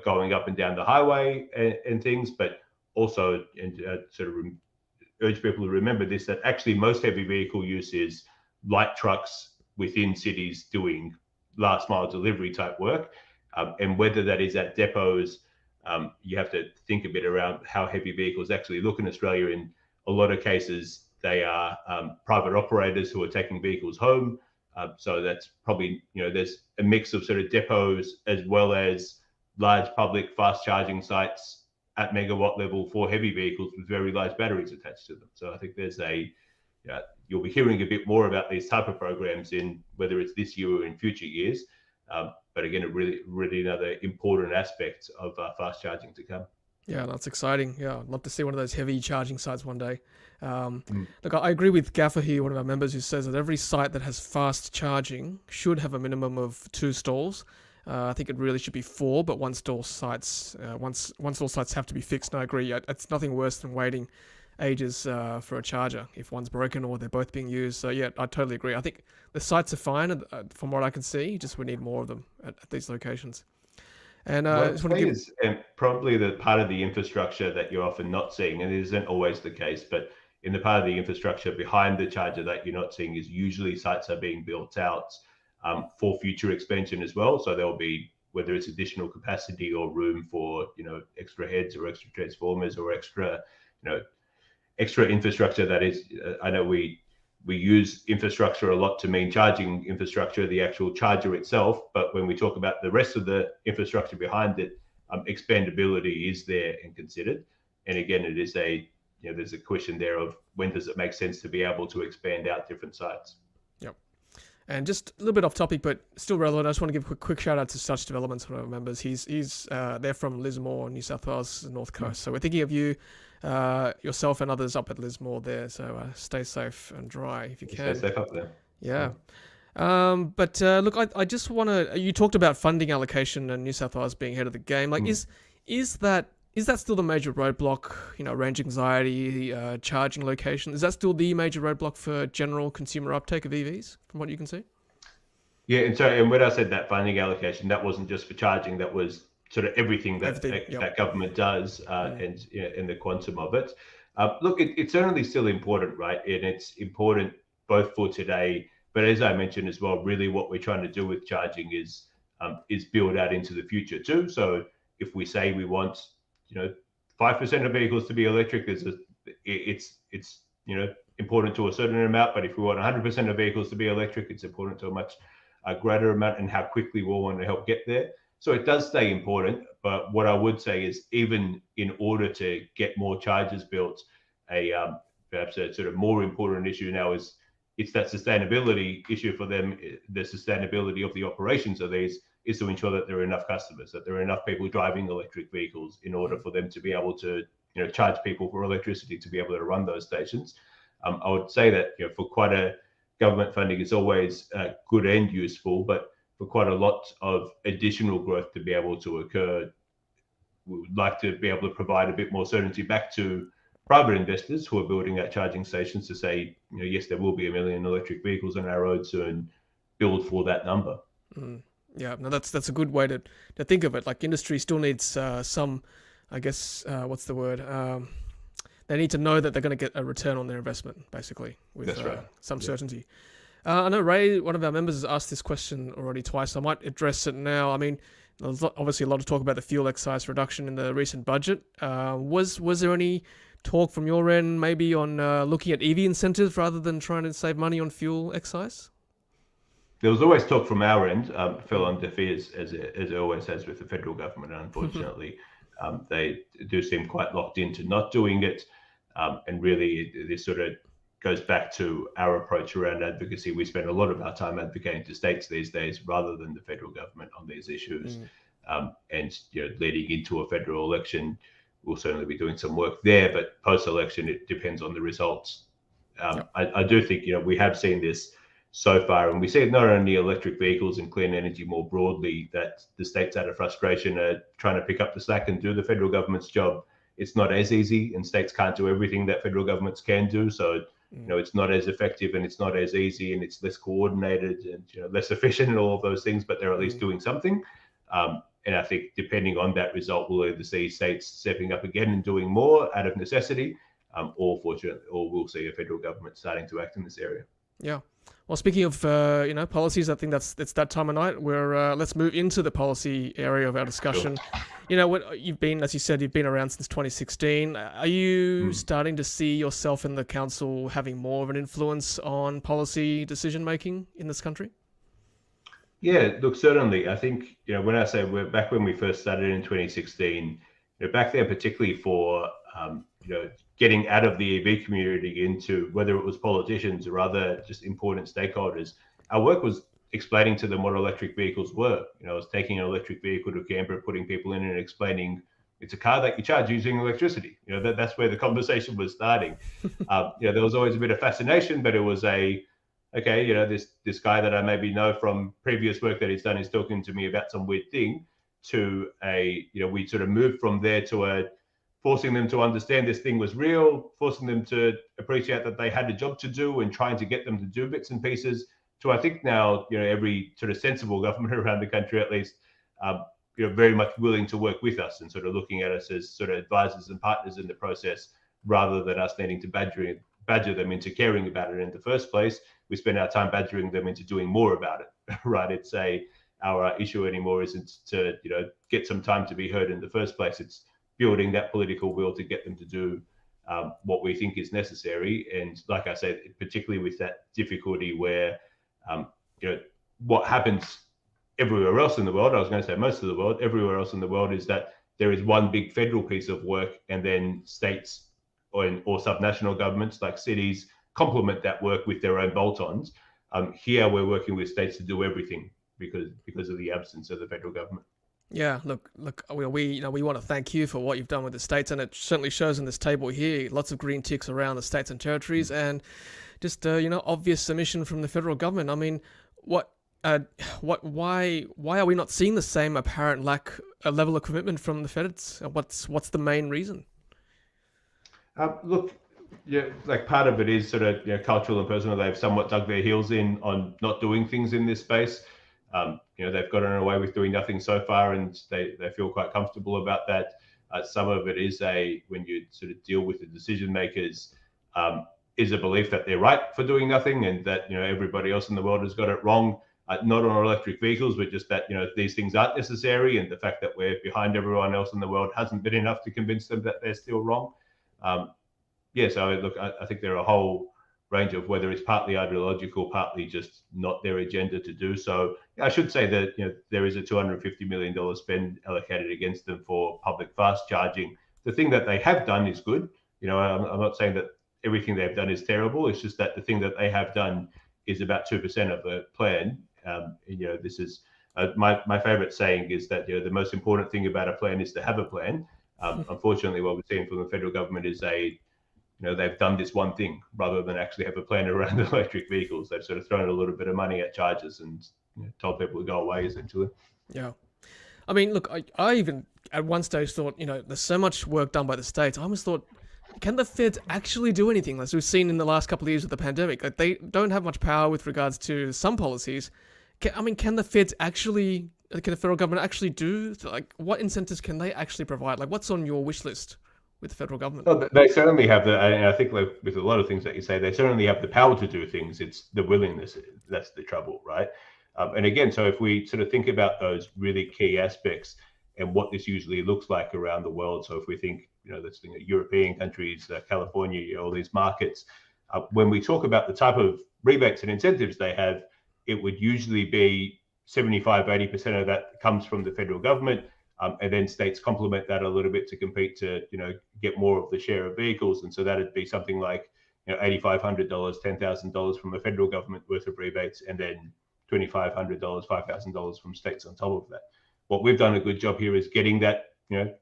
going up and down the highway and things, but also, and sort of urge people to remember this, that actually most heavy vehicle use is light trucks within cities doing last mile delivery type work. And whether that is at depots, you have to think a bit around how heavy vehicles actually look in Australia. In a lot of cases, they are private operators who are taking vehicles home. So that's probably, there's a mix of sort of depots as well as large public fast charging sites at megawatt level for heavy vehicles with very large batteries attached to them. So I think there's you'll be hearing a bit more about these type of programs in whether it's this year or in future years. But again, a really another important aspect of fast charging to come. Yeah, that's exciting. Yeah, I'd love to see one of those heavy charging sites one day. Look, I agree with Jafari, one of our members, who says that every site that has fast charging should have a minimum of 2 stalls. I think it really should be 4, but one stall sites have to be fixed. And I agree. It's nothing worse than waiting ages for a charger if one's broken or they're both being used. So yeah, I totally agree. I think the sites are fine from what I can see. Just we need more of them at these locations. And is probably the part of the infrastructure that you're often not seeing, and it isn't always the case, but in the part of the infrastructure behind the charger that you're not seeing is usually sites are being built out for future expansion as well. So there'll be, whether it's additional capacity or room for, extra heads or extra transformers or extra infrastructure. That is, I know we use infrastructure a lot to mean charging infrastructure, the actual charger itself. But when we talk about the rest of the infrastructure behind it, expandability is there and considered. And again, it is there's a question there of when does it make sense to be able to expand out different sites. Yep. And just a little bit off topic, but still relevant. I just want to give a quick shout out to Such Developments, one of our members. They're from Lismore, New South Wales, North Coast. So we're thinking of you, yourself and others up at Lismore there. So stay safe and dry if you can. Stay safe up there. Yeah. But look, I just want to. You talked about funding allocation and New South Wales being ahead of the game. Like, is that still the major roadblock? Range anxiety, charging location. Is that still the major roadblock for general consumer uptake of EVs, from what you can see? Yeah, and when I said that funding allocation, that wasn't just for charging. That was sort of everything that government does, and the quantum of it. Look, it's certainly still important, right? And it's important both for today, but as I mentioned as well, really what we're trying to do with charging is build out into the future too. So if we say we want 5% of vehicles to be electric, it's important to a certain amount. But if we want 100% of vehicles to be electric, it's important to a much greater amount, and how quickly we'll want to help get there. So it does stay important. But what I would say is, even in order to get more chargers built, perhaps a sort of more important issue now is it's that sustainability issue for them. The sustainability of the operations of these is to ensure that there are enough customers, that there are enough people driving electric vehicles in order for them to be able to, charge people for electricity to be able to run those stations. I would say that, for quite a government funding is always good and useful, but for quite a lot of additional growth to be able to occur, we would like to be able to provide a bit more certainty back to private investors who are building out charging stations to say, yes, there will be 1 million electric vehicles on our road soon, build for that number. Yeah, no, that's a good way to think of it. Like, industry still needs some, I guess, what's the word? They need to know that they're going to get a return on their investment, basically, with some certainty. I know Ray, one of our members, has asked this question already twice. So I might address it now. I mean, there's obviously a lot of talk about the fuel excise reduction in the recent budget. Was there any talk from your end maybe on looking at EV incentives rather than trying to save money on fuel excise? There was always talk from our end, fell on deaf ears, as it always has with the federal government. And unfortunately, they do seem quite locked into not doing it. And really, this sort of goes back to our approach around advocacy. We spend a lot of our time advocating to states these days rather than the federal government on these issues. And leading into a federal election, we'll certainly be doing some work there. But post-election, it depends on the results. I do think we have seen this so far, and we see it not only electric vehicles and clean energy more broadly, that the states out of frustration are trying to pick up the slack and do the federal government's job it's not as easy, and states can't do everything that federal governments can do. So, it's not as effective, and it's not as easy, and it's less coordinated, and less efficient, and all of those things. But they're at least doing something. And I think depending on that result, we'll either see states stepping up again and doing more out of necessity, or we'll see a federal government starting to act in this area. Yeah. Well, speaking of policies, I think it's that time of night where let's move into the policy area of our discussion. Sure. What you've been, as you said, you've been around since 2016. Are you starting to see yourself in the council having more of an influence on policy decision making in this country? Yeah, look, certainly. I think, when I say we're back when we first started in 2016, back then, particularly for, getting out of the EV community into whether it was politicians or other just important stakeholders, our work was explaining to them what electric vehicles were. I was taking an electric vehicle to Canberra, putting people in and explaining it's a car that you charge using electricity. That's where the conversation was starting. There was always a bit of fascination, but it was this guy that I maybe know from previous work that he's done is talking to me about some weird thing, to we sort of moved from there to forcing them to understand this thing was real, forcing them to appreciate that they had a job to do, and trying to get them to do bits and pieces, to I think now, every sort of sensible government around the country at least, very much willing to work with us and sort of looking at us as sort of advisors and partners in the process, rather than us needing to badger them into caring about it in the first place. We spend our time badgering them into doing more about it, right? Our issue anymore isn't to, get some time to be heard in the first place. It's building that political will to get them to do what we think is necessary. And like I said, particularly with that difficulty where, what happens everywhere else in the world, I was going to say most of the world, everywhere else in the world, is that there is one big federal piece of work, and then states or subnational governments like cities complement that work with their own bolt-ons. Here we're working with states to do everything because of the absence of the federal government. Yeah, look. We want to thank you for what you've done with the states, and it certainly shows in this table here. Lots of green ticks around the states and territories, and just obvious submission from the federal government. I mean, why are we not seeing the same apparent level of commitment from the feds? What's the main reason? Look, like part of it is sort of cultural and personal. They've somewhat dug their heels in on not doing things in this space. They've gotten away with doing nothing so far, and they feel quite comfortable about that. Some of it is when you sort of deal with the decision makers, is a belief that they're right for doing nothing, and that everybody else in the world has got it wrong. Not on electric vehicles, but just that these things aren't necessary, and the fact that we're behind everyone else in the world hasn't been enough to convince them that they're still wrong. So look, I think there are a whole range of whether it's partly ideological, partly just not their agenda to do so. I should say that there is a $250 million spend allocated against them for public fast charging. The thing that they have done is good. I'm not saying that everything they've done is terrible. It's just that the thing that they have done is about 2% of the plan. This is my favorite saying is that the most important thing about a plan is to have a plan. Unfortunately, what we're seeing from the federal government is they've done this one thing rather than actually have a plan around electric vehicles. They've sort of thrown a little bit of money at chargers and told people to go away, essentially. Yeah. I mean, look, I even at one stage thought, there's so much work done by the states. I almost thought, can the feds actually do anything? As we've seen in the last couple of years with the pandemic, like they don't have much power with regards to some policies. Can the feds actually, can the federal government actually do, what incentives can they actually provide? Like, what's on your wish list with the federal government? Well, they certainly have and I think with a lot of things that you say, they certainly have the power to do things. It's the willingness that's the trouble, right? And again, so if we sort of think about those really key aspects and what this usually looks like around the world. So if we think, let's think of European countries, California, all these markets, when we talk about the type of rebates and incentives they have, it would usually be 75-80% of that comes from the federal government. And then states complement that a little bit to compete to, get more of the share of vehicles. And so that'd be something like, $8,500, $10,000 from the federal government worth of rebates, and then $2,500, $5,000 from states on top of that. What we've done a good job here is getting that, $3,000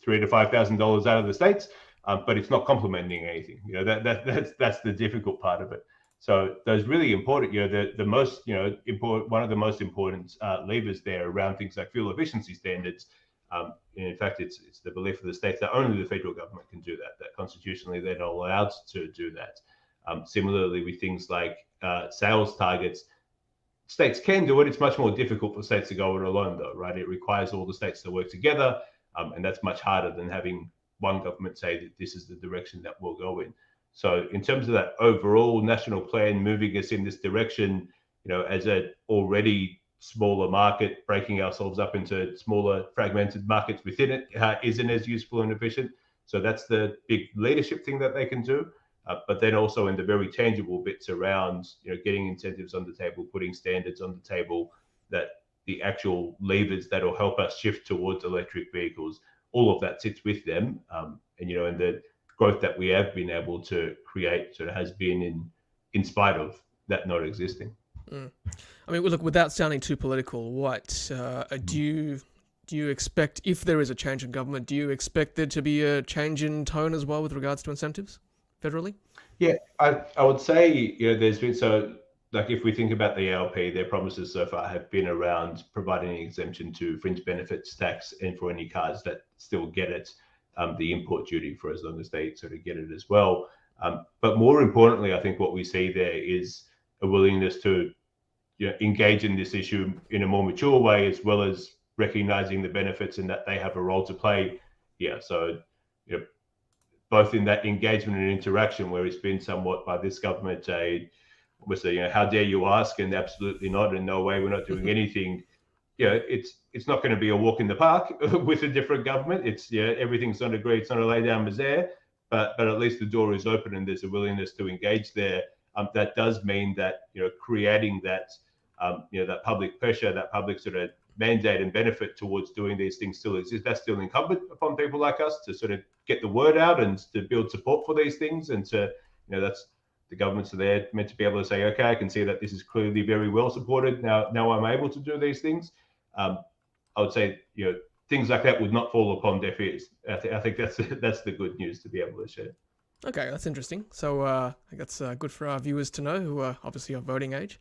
to $5,000 out of the states, but it's not complementing anything. That's the difficult part of it. So those really important, the most, important, one of the most important levers there around things like fuel efficiency standards And in fact, it's the belief of the states that only the federal government can do that, that constitutionally they're not allowed to do that. Similarly, with things like sales targets, states can do it. It's much more difficult for states to go it alone, though, right? It requires all the states to work together, and that's much harder than having one government say that this is the direction that we'll go in. So in terms of that overall national plan moving us in this direction, as a already smaller market, breaking ourselves up into smaller fragmented markets within it isn't as useful and efficient. So that's the big leadership thing that they can do. But then also in the very tangible bits around, getting incentives on the table, putting standards on the table, that the actual levers that will help us shift towards electric vehicles, all of that sits with them. And the growth that we have been able to create sort of has been in spite of that not existing. I mean, look, without sounding too political, what do you expect, if there is a change in government, do you expect there to be a change in tone as well with regards to incentives federally? Yeah, I would say, there's been, so like if we think about the ALP, their promises so far have been around providing an exemption to fringe benefits tax and for any cars that still get it, the import duty for as long as they sort of get it as well. But more importantly, I think what we see there is a willingness to engage in this issue in a more mature way, as well as recognizing the benefits and that they have a role to play. Yeah, so both in that engagement and interaction, where it's been somewhat by this government how dare you ask, and absolutely not, in no way, we're not doing anything. It's not going to be a walk in the park with a different government. It's everything's not agreed, it's not a lay down misère, but at least the door is open and there's a willingness to engage there. That does mean that creating that that public pressure, that public sort of mandate and benefit towards doing these things still exists. That's still incumbent upon people like us to sort of get the word out and to build support for these things, and to that's the governments are there meant to be able to say, okay, I can see that this is clearly very well supported. Now I'm able to do these things. I would say things like that would not fall upon deaf ears. I think that's the good news to be able to share. Okay, that's interesting. So I think that's good for our viewers to know, who are obviously of voting age.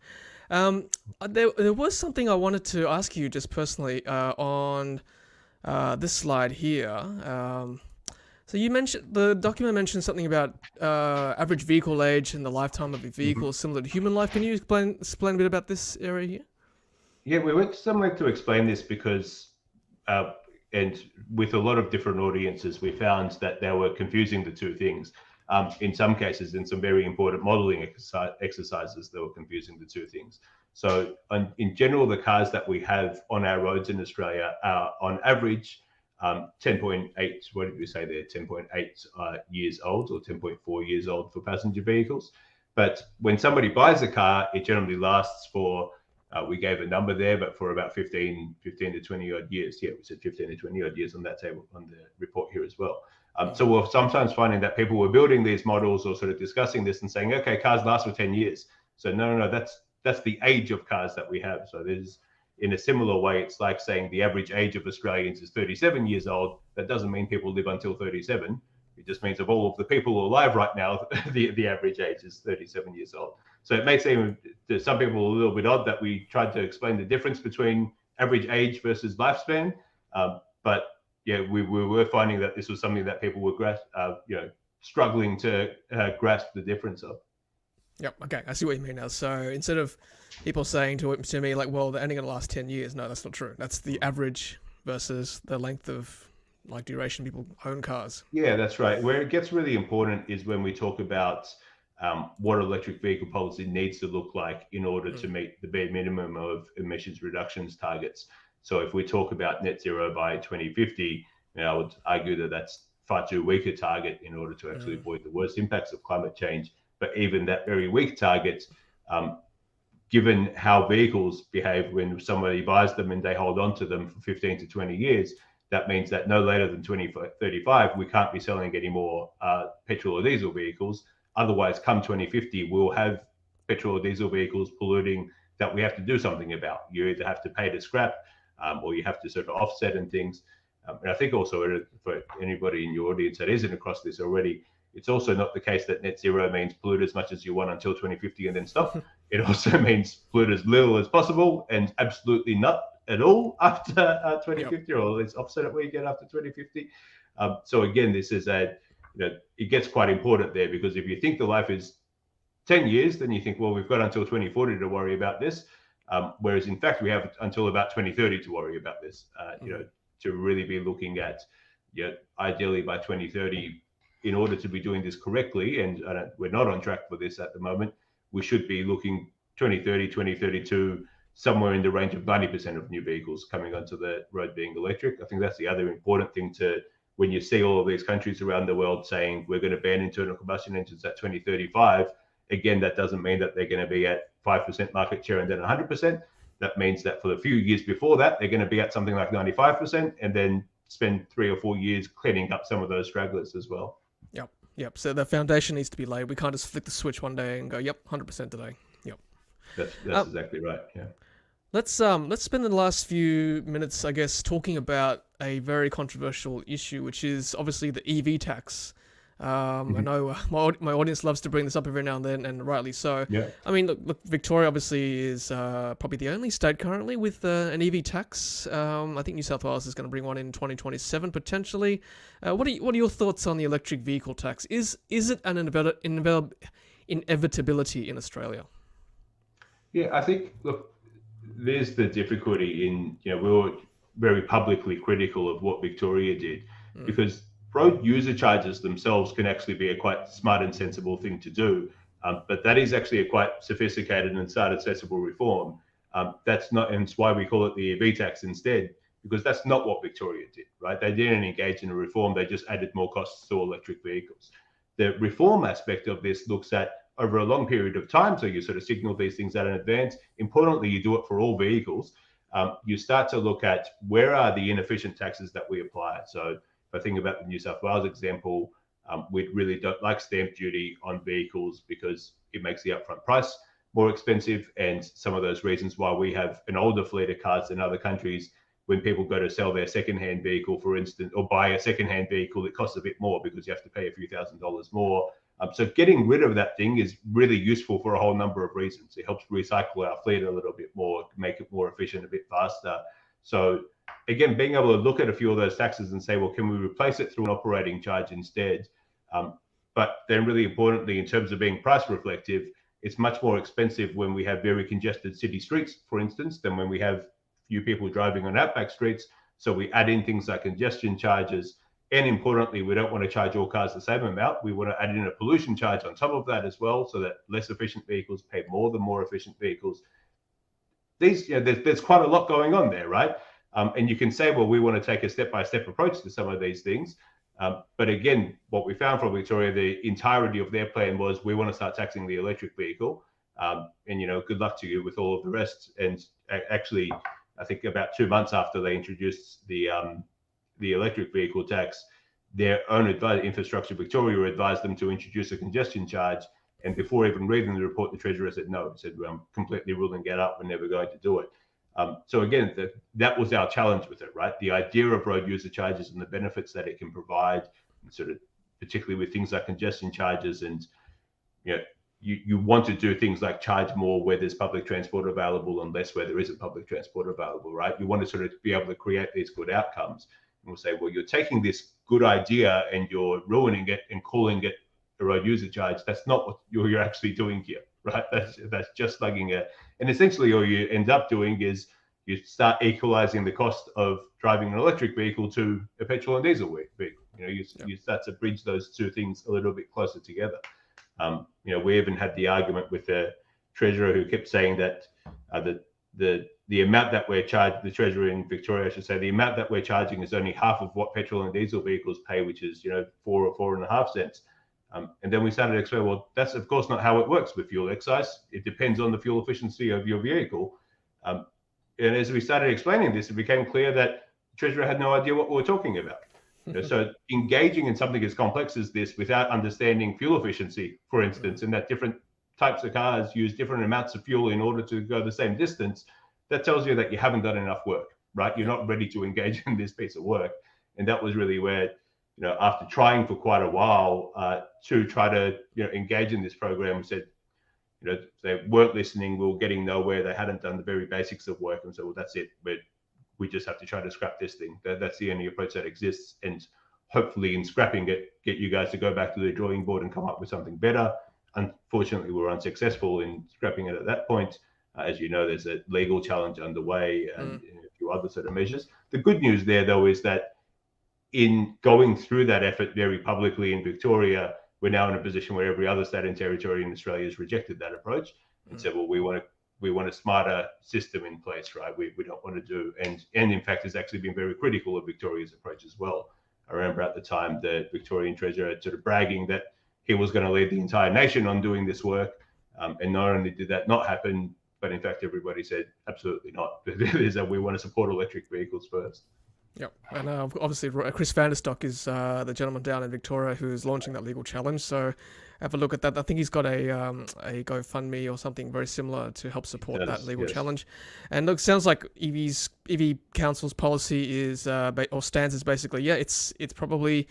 There was something I wanted to ask you just personally on this slide here. So you mentioned, the document mentioned something about average vehicle age and the lifetime of a vehicle similar to human life. Can you explain a bit about this area here? Yeah, we went somewhere to explain this because, and with a lot of different audiences, we found that they were confusing the two things. In some cases, in some very important modeling exercises, they were confusing the two things. So in general, the cars that we have on our roads in Australia are on average 10.8, what did we say there? 10.8 years old, or 10.4 years old for passenger vehicles. But when somebody buys a car, it generally lasts for, we gave a number there, but for about 15 to 20 odd years. Yeah, we said 15 to 20 odd years on that table, on the report here as well. So we're sometimes finding that people were building these models or sort of discussing this and saying, okay, cars last for 10 years. So no, that's the age of cars that we have. So there's, in a similar way, it's like saying the average age of Australians is 37 years old. That doesn't mean people live until 37. It just means of all of the people alive right now, the average age is 37 years old. So it may seem to some people a little bit odd that we tried to explain the difference between average age versus lifespan. But yeah, we were finding that this was something that people were struggling to grasp the difference of. Yep. Okay, I see what you mean now. So instead of people saying to me like, well, they're only going to last 10 years. No, that's not true. That's the average versus the length of duration people own cars. Yeah, that's right. Where it gets really important is when we talk about what electric vehicle policy needs to look like in order to meet the bare minimum of emissions reductions targets. So if we talk about net zero by 2050, I would argue that that's far too weak a target in order to actually avoid the worst impacts of climate change. But even that very weak target, given how vehicles behave when somebody buys them and they hold on to them for 15 to 20 years, that means that no later than 2035, we can't be selling any more petrol or diesel vehicles. Otherwise, come 2050, we'll have petrol or diesel vehicles polluting that we have to do something about. You either have to pay to scrap or you have to sort of offset and things. And I think also for anybody in your audience that isn't across this already, it's also not the case that net zero means pollute as much as you want until 2050 and then stop. It also means pollute as little as possible and absolutely not at all after Yep. 2050, or it's opposite at where you get after 2050. So again, this is it gets quite important there, because if you think the life is 10 years, then you think, well, we've got until 2040 to worry about this. Whereas in fact, we have until about 2030 to worry about this, to really be looking at, ideally by 2030, in order to be doing this correctly, and we're not on track for this at the moment, we should be looking 2030, 2032, somewhere in the range of 90% of new vehicles coming onto the road being electric. I think that's the other important thing when you see all of these countries around the world saying we're going to ban internal combustion engines at 2035, again, that doesn't mean that they're going to be at 5% market share and then 100%. That means that for the few years before that, they're going to be at something like 95%, and then spend 3 or 4 years cleaning up some of those stragglers as well. Yep. So the foundation needs to be laid. We can't just flick the switch one day and go, yep, 100% today. Yep. That's exactly right. Yeah. Let's spend the last few minutes, I guess, talking about a very controversial issue, which is obviously the EV tax. I know my audience loves to bring this up every now and then, and rightly so. Yeah. I mean, look, Victoria obviously is probably the only state currently with an EV tax. I think New South Wales is going to bring one in 2027 potentially. What are your thoughts on the electric vehicle tax? Is it an inevitability in Australia? Yeah, I think, look, there's the difficulty in, we were very publicly critical of what Victoria did, because road user charges themselves can actually be a quite smart and sensible thing to do. But that is actually a quite sophisticated and smart sensible reform. That's not, and it's why we call it the EV tax instead, because that's not what Victoria did, right? They didn't engage in a reform, they just added more costs to electric vehicles. The reform aspect of this looks at over a long period of time, so you sort of signal these things out in advance. Importantly, you do it for all vehicles. You start to look at where are the inefficient taxes that we apply. So if I think about the New South Wales example, we really don't like stamp duty on vehicles because it makes the upfront price more expensive. And some of those reasons why we have an older fleet of cars than other countries, when people go to sell their secondhand vehicle, for instance, or buy a secondhand vehicle, it costs a bit more because you have to pay a few $1,000s more. So getting rid of that thing is really useful for a whole number of reasons. It helps recycle our fleet a little bit more, make it more efficient, a bit faster. So again, being able to look at a few of those taxes and say, well, can we replace it through an operating charge instead? But then really importantly, in terms of being price reflective, it's much more expensive when we have very congested city streets, for instance, than when we have few people driving on outback streets. So we add in things like congestion charges. And importantly, we don't want to charge all cars the same amount. We want to add in a pollution charge on top of that as well, so that less efficient vehicles pay more than more efficient vehicles. There's quite a lot going on there, right? And you can say, well, we want to take a step-by-step approach to some of these things. But again, what we found from Victoria, the entirety of their plan was, we want to start taxing the electric vehicle. And, good luck to you with all of the rest. And actually, I think about 2 months after they introduced the electric vehicle tax, their own Infrastructure Victoria advised them to introduce a congestion charge. And before even reading the report, the Treasurer said no. Said, well, I'm completely ruling that out. We're never going to do it. So again, that was our challenge with it, right? The idea of road user charges and the benefits that it can provide, sort of particularly with things like congestion charges, and you want to do things like charge more where there's public transport available and less where there isn't public transport available, right? You want to sort of be able to create these good outcomes. And we'll say, well, you're taking this good idea and you're ruining it and calling it a road user charge. That's not what you're actually doing here, right? That's just slugging it. And essentially all you end up doing is you start equalizing the cost of driving an electric vehicle to a petrol and diesel vehicle. You start to bridge those two things a little bit closer together. We even had the argument with the Treasurer, who kept saying that the amount that we're charged, the Treasurer in Victoria, I should say, the amount that we're charging is only half of what petrol and diesel vehicles pay, which is 4 or 4.5 cents. And then we started to explain, well, that's of course not how it works with fuel excise. It depends on the fuel efficiency of your vehicle. And as we started explaining this, it became clear that the Treasurer had no idea what we were talking about. So engaging in something as complex as this without understanding fuel efficiency, for instance, and that different types of cars use different amounts of fuel in order to go the same distance, that tells you that you haven't done enough work, right? You're not ready to engage in this piece of work. And that was really where, after trying for quite a while to try to engage in this program, we said, they weren't listening, we were getting nowhere, they hadn't done the very basics of work. And so, well, that's it. we just have to try to scrap this thing. That's the only approach that exists. And hopefully in scrapping it, get you guys to go back to the drawing board and come up with something better. Unfortunately, we were unsuccessful in scrapping it at that point. As you know, there's a legal challenge underway and a few other sort of measures. The good news there, though, is that in going through that effort very publicly in Victoria, we're now in a position where every other state and territory in Australia has rejected that approach and said, well, we want a smarter system in place, right? We don't want to do, and in fact has actually been very critical of Victoria's approach as well. I remember at the time the Victorian Treasurer sort of bragging that he was going to lead the entire nation on doing this work. And not only did that not happen, but in fact, everybody said, absolutely not. We want to support electric vehicles first. Yep, and obviously Chris Vanderstock is the gentleman down in Victoria who's launching that legal challenge. So have a look at that. I think he's got a GoFundMe or something very similar to help support that legal challenge. And look, sounds like EV Council's policy is or stance is basically it's probably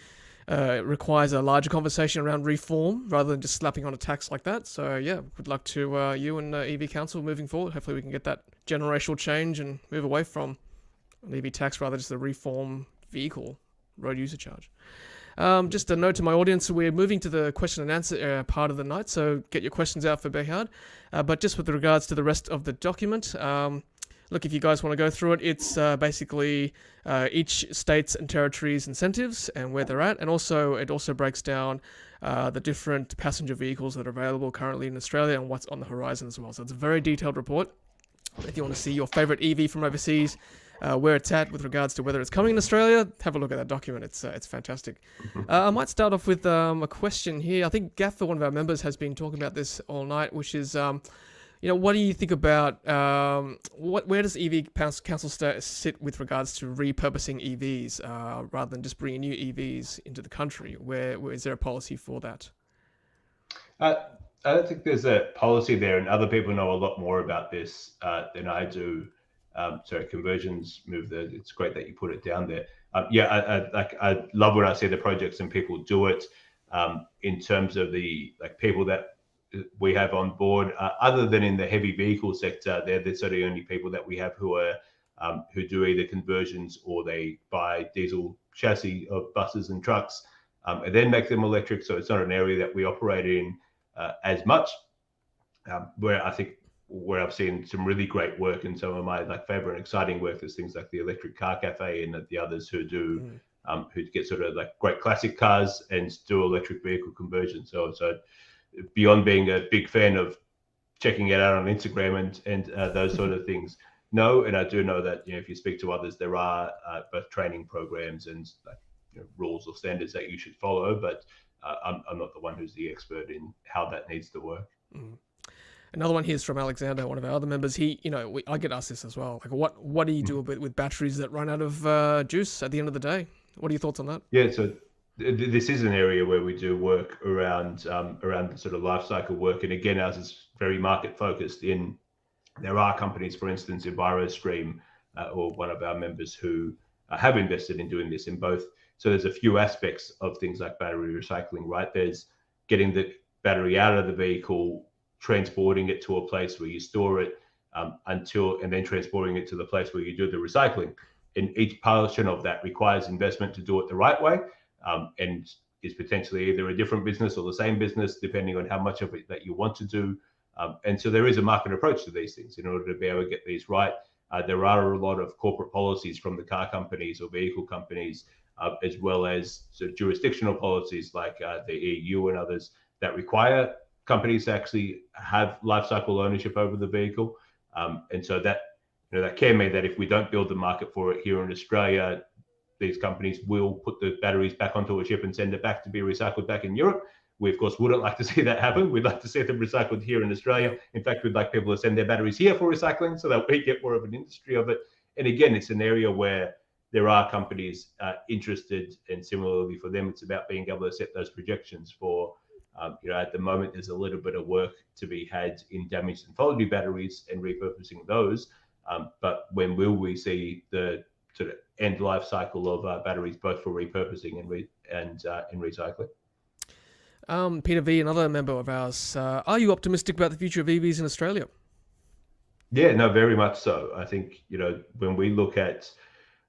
requires a larger conversation around reform rather than just slapping on a tax like that. So yeah, good luck to you and EV Council moving forward. Hopefully we can get that generational change and move away from an EV tax rather just the reform vehicle road user charge. Just a note to my audience, we're moving to the question and answer part of the night, so get your questions out for Behyad. But just with regards to the rest of the document, look, if you guys want to go through it, it's basically each state's and territories' incentives and where they're at, and also it also breaks down the different passenger vehicles that are available currently in Australia and what's on the horizon as well. So it's a very detailed report. If you want to see your favorite EV from overseas, where it's at with regards to whether it's coming in Australia, have a look at that document. It's fantastic. I might start off with a question here. I think Gaffer, one of our members, has been talking about this all night, which is, what do you think about where does EV Council sit with regards to repurposing EVs rather than just bringing new EVs into the country? Where is there a policy for that? I don't think there's a policy there, and other people know a lot more about this than I do. Conversions move there. It's great that you put it down there. I love when I see the projects and people do it. In terms of the people that we have on board, other than in the heavy vehicle sector, they're the sort of only people that we have who do either conversions or they buy diesel chassis of buses and trucks and then make them electric. So it's not an area that we operate in as much. Where I've seen some really great work and some of my favorite and exciting work is things like the Electric Car Cafe and the others who do who get sort of great classic cars and do electric vehicle conversion. So beyond being a big fan of checking it out on Instagram and those sort of things, no, and I do know that if you speak to others, there are both training programs and rules or standards that you should follow, but I'm not the one who's the expert in how that needs to work. Another one here is from Alexander, one of our other members. I get asked this as well. What do you do with batteries that run out of juice at the end of the day? What are your thoughts on that? Yeah, so this is an area where we do work around sort of life cycle work, and again, ours is very market focused. There are companies, for instance, EnviroStream, or one of our members who have invested in doing this in both. So there's a few aspects of things like battery recycling, right? There's getting the battery out of the vehicle, transporting it to a place where you store it and then transporting it to the place where you do the recycling. And each portion of that requires investment to do it the right way, and is potentially either a different business or the same business, depending on how much of it that you want to do. And so there is a market approach to these things in order to be able to get these right. There are a lot of corporate policies from the car companies or vehicle companies, as well as sort of jurisdictional policies like the EU and others that require companies actually have life cycle ownership over the vehicle. And so that can mean that if we don't build the market for it here in Australia, these companies will put the batteries back onto a ship and send it back to be recycled back in Europe. We, of course, wouldn't like to see that happen. We'd like to see them recycled here in Australia. In fact, we'd like people to send their batteries here for recycling so that we get more of an industry of it. And again, it's an area where there are companies interested, and similarly for them, it's about being able to set those projections for, at the moment, there's a little bit of work to be had in damaged and faulty batteries and repurposing those. But when will we see the sort of end life cycle of batteries, both for repurposing and recycling? Peter V, another member of ours, are you optimistic about the future of EVs in Australia? Yeah, no, very much so. I think, when we look at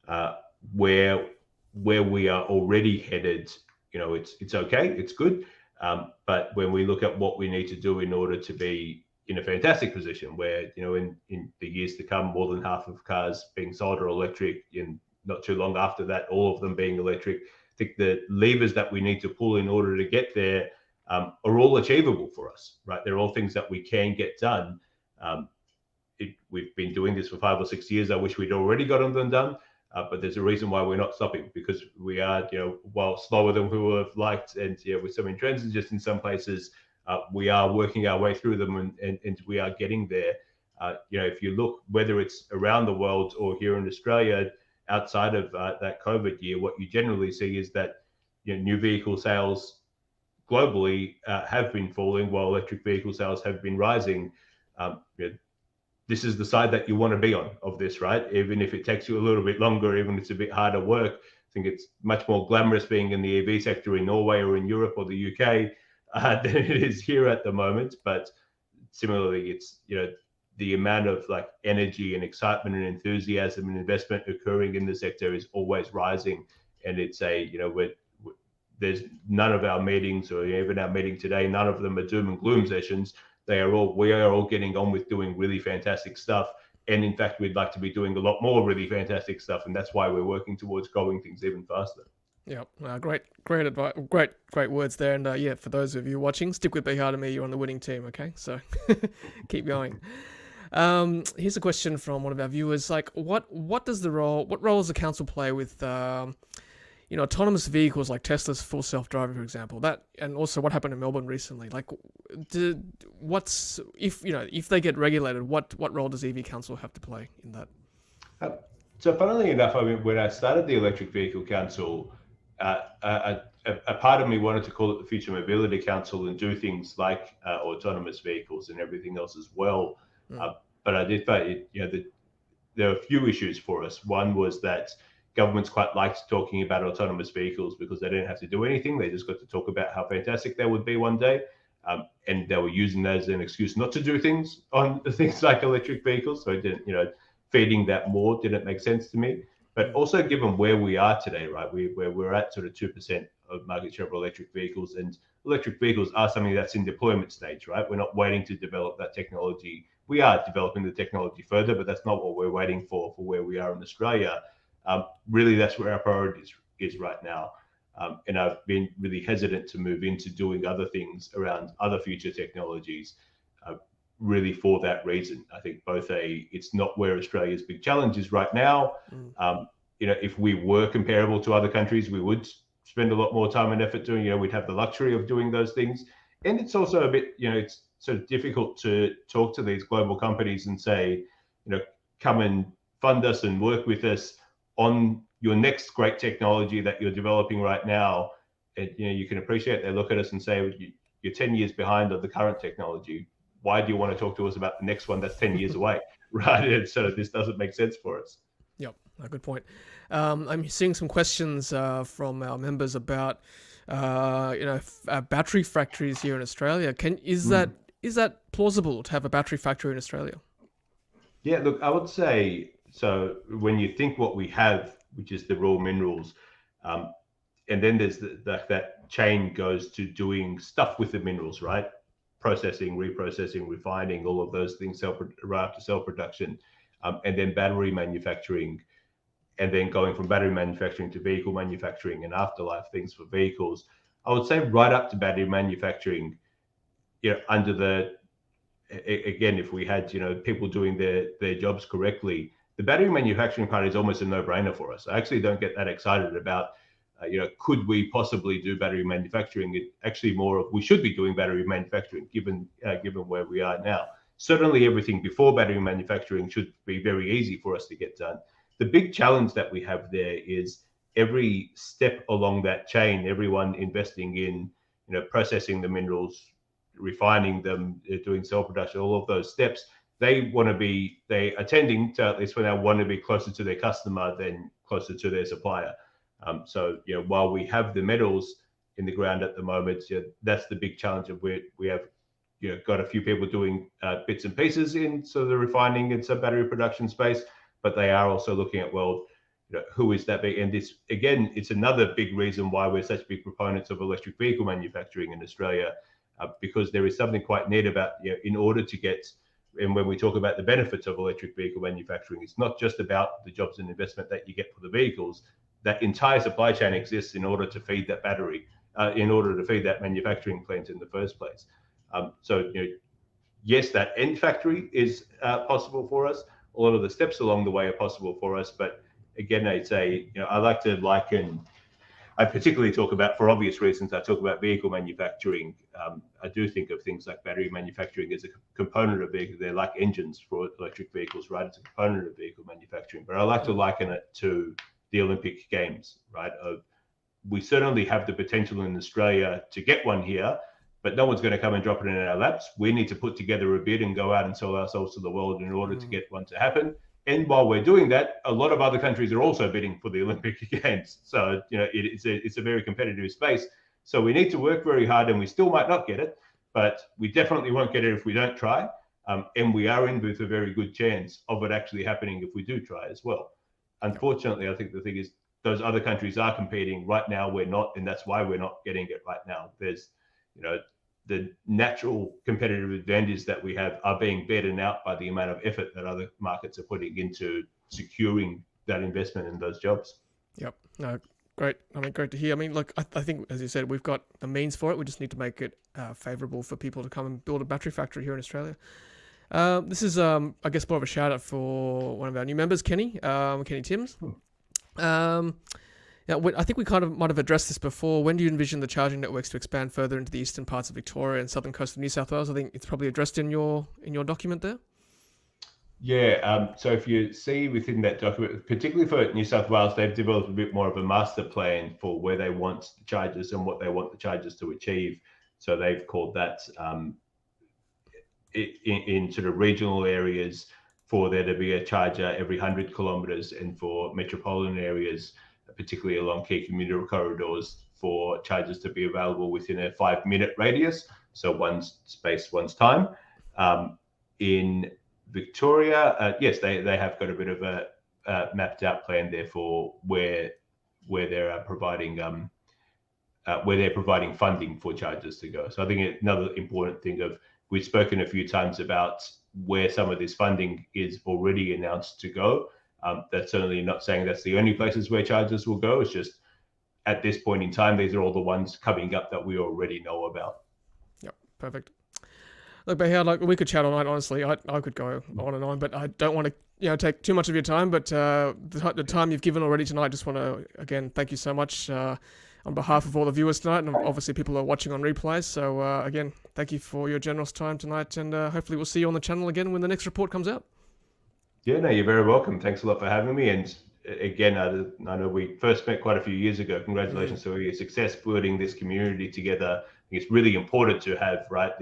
uh, where we are already headed, it's okay, it's good. But when we look at what we need to do in order to be in a fantastic position, where in the years to come, more than half of cars being sold are electric, in not too long after that, all of them being electric. I think the levers that we need to pull in order to get there are all achievable for us, right? They're all things that we can get done. Um, we've been doing this for 5 or 6 years. I wish we'd already gotten them done, but there's a reason why we're not stopping, because we are, while slower than we would have liked, and with some intransigence in some places, we are working our way through them, and we are getting there. If you look, whether it's around the world or here in Australia, outside of that COVID year, what you generally see is that new vehicle sales globally have been falling, while electric vehicle sales have been rising. This is the side that you want to be on of this, right? Even if it takes you a little bit longer, even if it's a bit harder work. I think it's much more glamorous being in the EV sector in Norway or in Europe or the UK than it is here at the moment. But similarly, it's the amount of like energy and excitement and enthusiasm and investment occurring in the sector is always rising, and it's there's none of our meetings, or even our meeting today, none of them are doom and gloom sessions. We are all getting on with doing really fantastic stuff. And in fact, we'd like to be doing a lot more really fantastic stuff. And that's why we're working towards growing things even faster. Yeah, great advice, great words there. And yeah, for those of you watching, stick with Behyad and me. You're on the winning team, okay? So keep going. Here's a question from one of our viewers. Like, what role does the council play with autonomous vehicles like Tesla's full self-driving, for example? That, and also what happened in Melbourne recently. Like, if they get regulated, what role does EV Council have to play in that? So funnily enough, I mean, when I started the Electric Vehicle Council, a part of me wanted to call it the Future Mobility Council and do things like autonomous vehicles and everything else as well. But I did find there are a few issues for us. One was that governments quite liked talking about autonomous vehicles because they didn't have to do anything. They just got to talk about how fantastic they would be one day. And they were using that as an excuse not to do things on things like electric vehicles. So it didn't, feeding that more didn't make sense to me. But also given where we are today, right, where we're at sort of 2% of market share of electric vehicles, and electric vehicles are something that's in deployment stage, right? We're not waiting to develop that technology. We are developing the technology further, but that's not what we're waiting for where we are in Australia. Really, that's where our priority is right now. And I've been really hesitant to move into doing other things around other future technologies, really for that reason. I think it's not where Australia's big challenge is right now. If we were comparable to other countries, we would spend a lot more time and effort doing, we'd have the luxury of doing those things. And it's also a bit, it's sort of difficult to talk to these global companies and say, come and fund us and work with us on your next great technology that you're developing right now. And you can appreciate they look at us and say, you're 10 years behind of the current technology. Why do you want to talk to us about the next one that's 10 years away? Right. And so this doesn't make sense for us. Yep, a good point. I'm seeing some questions from our members about battery factories here in Australia. Is that plausible to have a battery factory in Australia? Yeah, look, I would say, so when you think what we have, which is the raw minerals, and then there's that chain goes to doing stuff with the minerals, right? Processing, reprocessing, refining, all of those things, right up to cell production, and then battery manufacturing, and then going from battery manufacturing to vehicle manufacturing and afterlife things for vehicles. I would say right up to battery manufacturing, again, if we had, people doing their jobs correctly, the battery manufacturing part is almost a no-brainer for us. I actually don't get that excited about, could we possibly do battery manufacturing? It actually more of we should be doing battery manufacturing given where we are now. Certainly everything before battery manufacturing should be very easy for us to get done. The big challenge that we have there is every step along that chain, everyone investing in, processing the minerals, refining them, doing cell production, all of those steps, they are tending to, at least when they want to be closer to their customer than closer to their supplier. So, while we have the metals in the ground at the moment, that's the big challenge of we have got a few people doing bits and pieces in sort of the refining and some battery production space, but they are also looking at, well, who is that big? And this, again, it's another big reason why we're such big proponents of electric vehicle manufacturing in Australia, because there is something quite neat about, in order to get, and when we talk about the benefits of electric vehicle manufacturing, it's not just about the jobs and investment that you get for the vehicles. That entire supply chain exists in order to feed that battery, in order to feed that manufacturing plant in the first place. So, yes, that end factory is possible for us. A lot of the steps along the way are possible for us, but again, I'd say, I like to liken, I particularly talk about, for obvious reasons, I talk about vehicle manufacturing. I do think of things like battery manufacturing as a component of vehicle. They're like engines for electric vehicles, right? It's a component of vehicle manufacturing. But I like to liken it to the Olympic Games, right? We certainly have the potential in Australia to get one here, but no one's going to come and drop it in our laps. We need to put together a bid and go out and sell ourselves to the world in order to get one to happen. And while we're doing that, a lot of other countries are also bidding for the Olympic Games. So, it's a very competitive space. So we need to work very hard, and we still might not get it, but we definitely won't get it if we don't try. And we are in with a very good chance of it actually happening if we do try as well. Unfortunately, I think the thing is, those other countries are competing. Right now, we're not, and that's why we're not getting it right now. There's, the natural competitive advantages that we have are being beaten out by the amount of effort that other markets are putting into securing that investment in those jobs. Yep. No, great. Great to hear. Look, I think, as you said, we've got the means for it. We just need to make it favourable for people to come and build a battery factory here in Australia. This is, I guess, more of a shout out for one of our new members, Kenny Timms. I think we kind of might have addressed this before. When do you envision the charging networks to expand further into the eastern parts of Victoria and southern coast of New South Wales? I think it's probably addressed in your document there. Yeah. So if you see within that document, particularly for New South Wales, they've developed a bit more of a master plan for where they want the chargers and what they want the chargers to achieve. So they've called that in sort of regional areas for there to be a charger every 100 kilometres, and for metropolitan areas, particularly along key commuter corridors, for chargers to be available within a 5-minute radius. So one's space, one's time. In Victoria, yes, they have got a bit of a mapped out plan there for where they're providing funding for chargers to go. So I think another important thing we've spoken a few times about where some of this funding is already announced to go. That's certainly not saying that's the only places where chargers will go. It's just at this point in time, these are all the ones coming up that we already know about. Yep, perfect. Look, Behyad, we could chat all night, honestly. I could go on and on, but I don't want to take too much of your time. But the time you've given already tonight, just want to, again, thank you so much on behalf of all the viewers tonight, and obviously people are watching on replays. So again, thank you for your generous time tonight, and hopefully we'll see you on the channel again when the next report comes out. Yeah, no, you're very welcome. Thanks a lot for having me. And again, I know we first met quite a few years ago. Congratulations to your success building this community together. I think it's really important to have, right,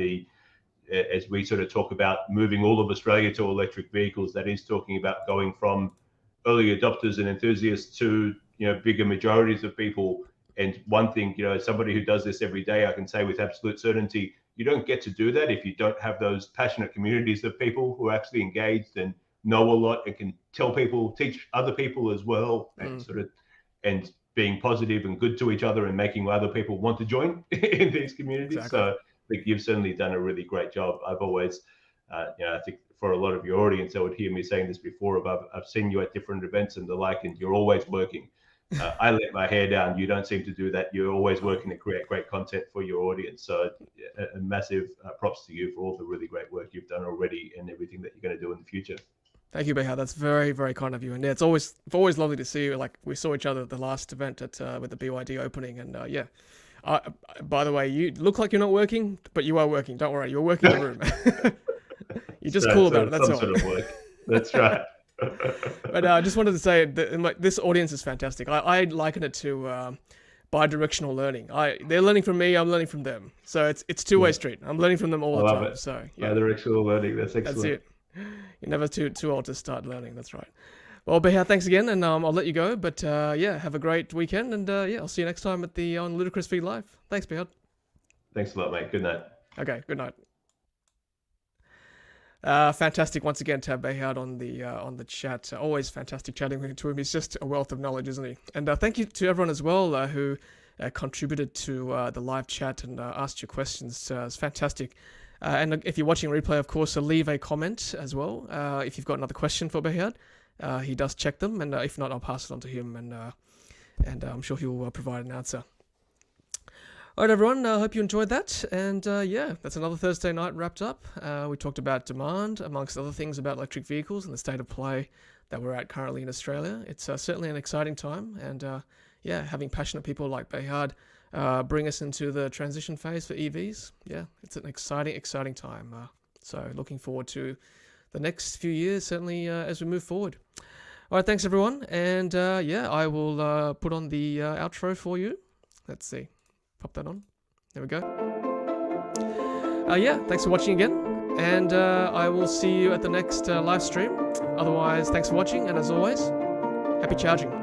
as we sort of talk about moving all of Australia to electric vehicles, that is talking about going from early adopters and enthusiasts to, bigger majorities of people. And one thing, as somebody who does this every day, I can say with absolute certainty, you don't get to do that if you don't have those passionate communities of people who are actually engaged and know a lot and can teach other people as well, and being positive and good to each other and making other people want to join in these communities. Exactly. So I think you've certainly done a really great job. I've always, I think for a lot of your audience, I would hear me saying this before, but I've seen you at different events and the like, and you're always working. I let my hair down. You don't seem to do that. You're always working to create great content for your audience. So a massive props to you for all the really great work you've done already and everything that you're going to do in the future. Thank you, Behyad. That's very, very kind of you. And yeah, it's always lovely to see you. Like, we saw each other at the last event with the BYD opening, and by the way, you look like you're not working, but you are working. Don't worry, you're working the room. You're just cool about it. That's all. Sort of work. That's right. But I just wanted to say that this audience is fantastic. I liken it to bi-directional learning. They're learning from me, I'm learning from them. So it's two-way street. I'm learning from them all the time. It. So yeah, bi-directional learning. That's excellent. That's it. You're never too old to start learning. That's right. Well, Behyad, thanks again, and I'll let you go. But have a great weekend, and I'll see you next time on Ludicrous Feed Live. Thanks, Behyad. Thanks a lot, mate. Good night. Okay, good night. Fantastic once again to have Behyad on the chat. Always fantastic chatting to him. He's just a wealth of knowledge, isn't he? And thank you to everyone as well who contributed to the live chat and asked your questions. It's fantastic. And if you're watching replay, of course, leave a comment as well. If you've got another question for Behyad, he does check them, and if not, I'll pass it on to him, and I'm sure he will provide an answer. All right, everyone, I hope you enjoyed that. And yeah, that's another Thursday night wrapped up. We talked about demand, amongst other things, about electric vehicles and the state of play that we're at currently in Australia. It's certainly an exciting time. And yeah, having passionate people like Behyad bring us into the transition phase for EVs. Yeah, it's an exciting time. So looking forward to the next few years, certainly as we move forward. All right, thanks, everyone. And yeah, I will put on the outro for you. Let's see. Pop that on. There we go. Yeah, thanks for watching again. And I will see you at the next live stream. Otherwise, thanks for watching. And as always, happy charging.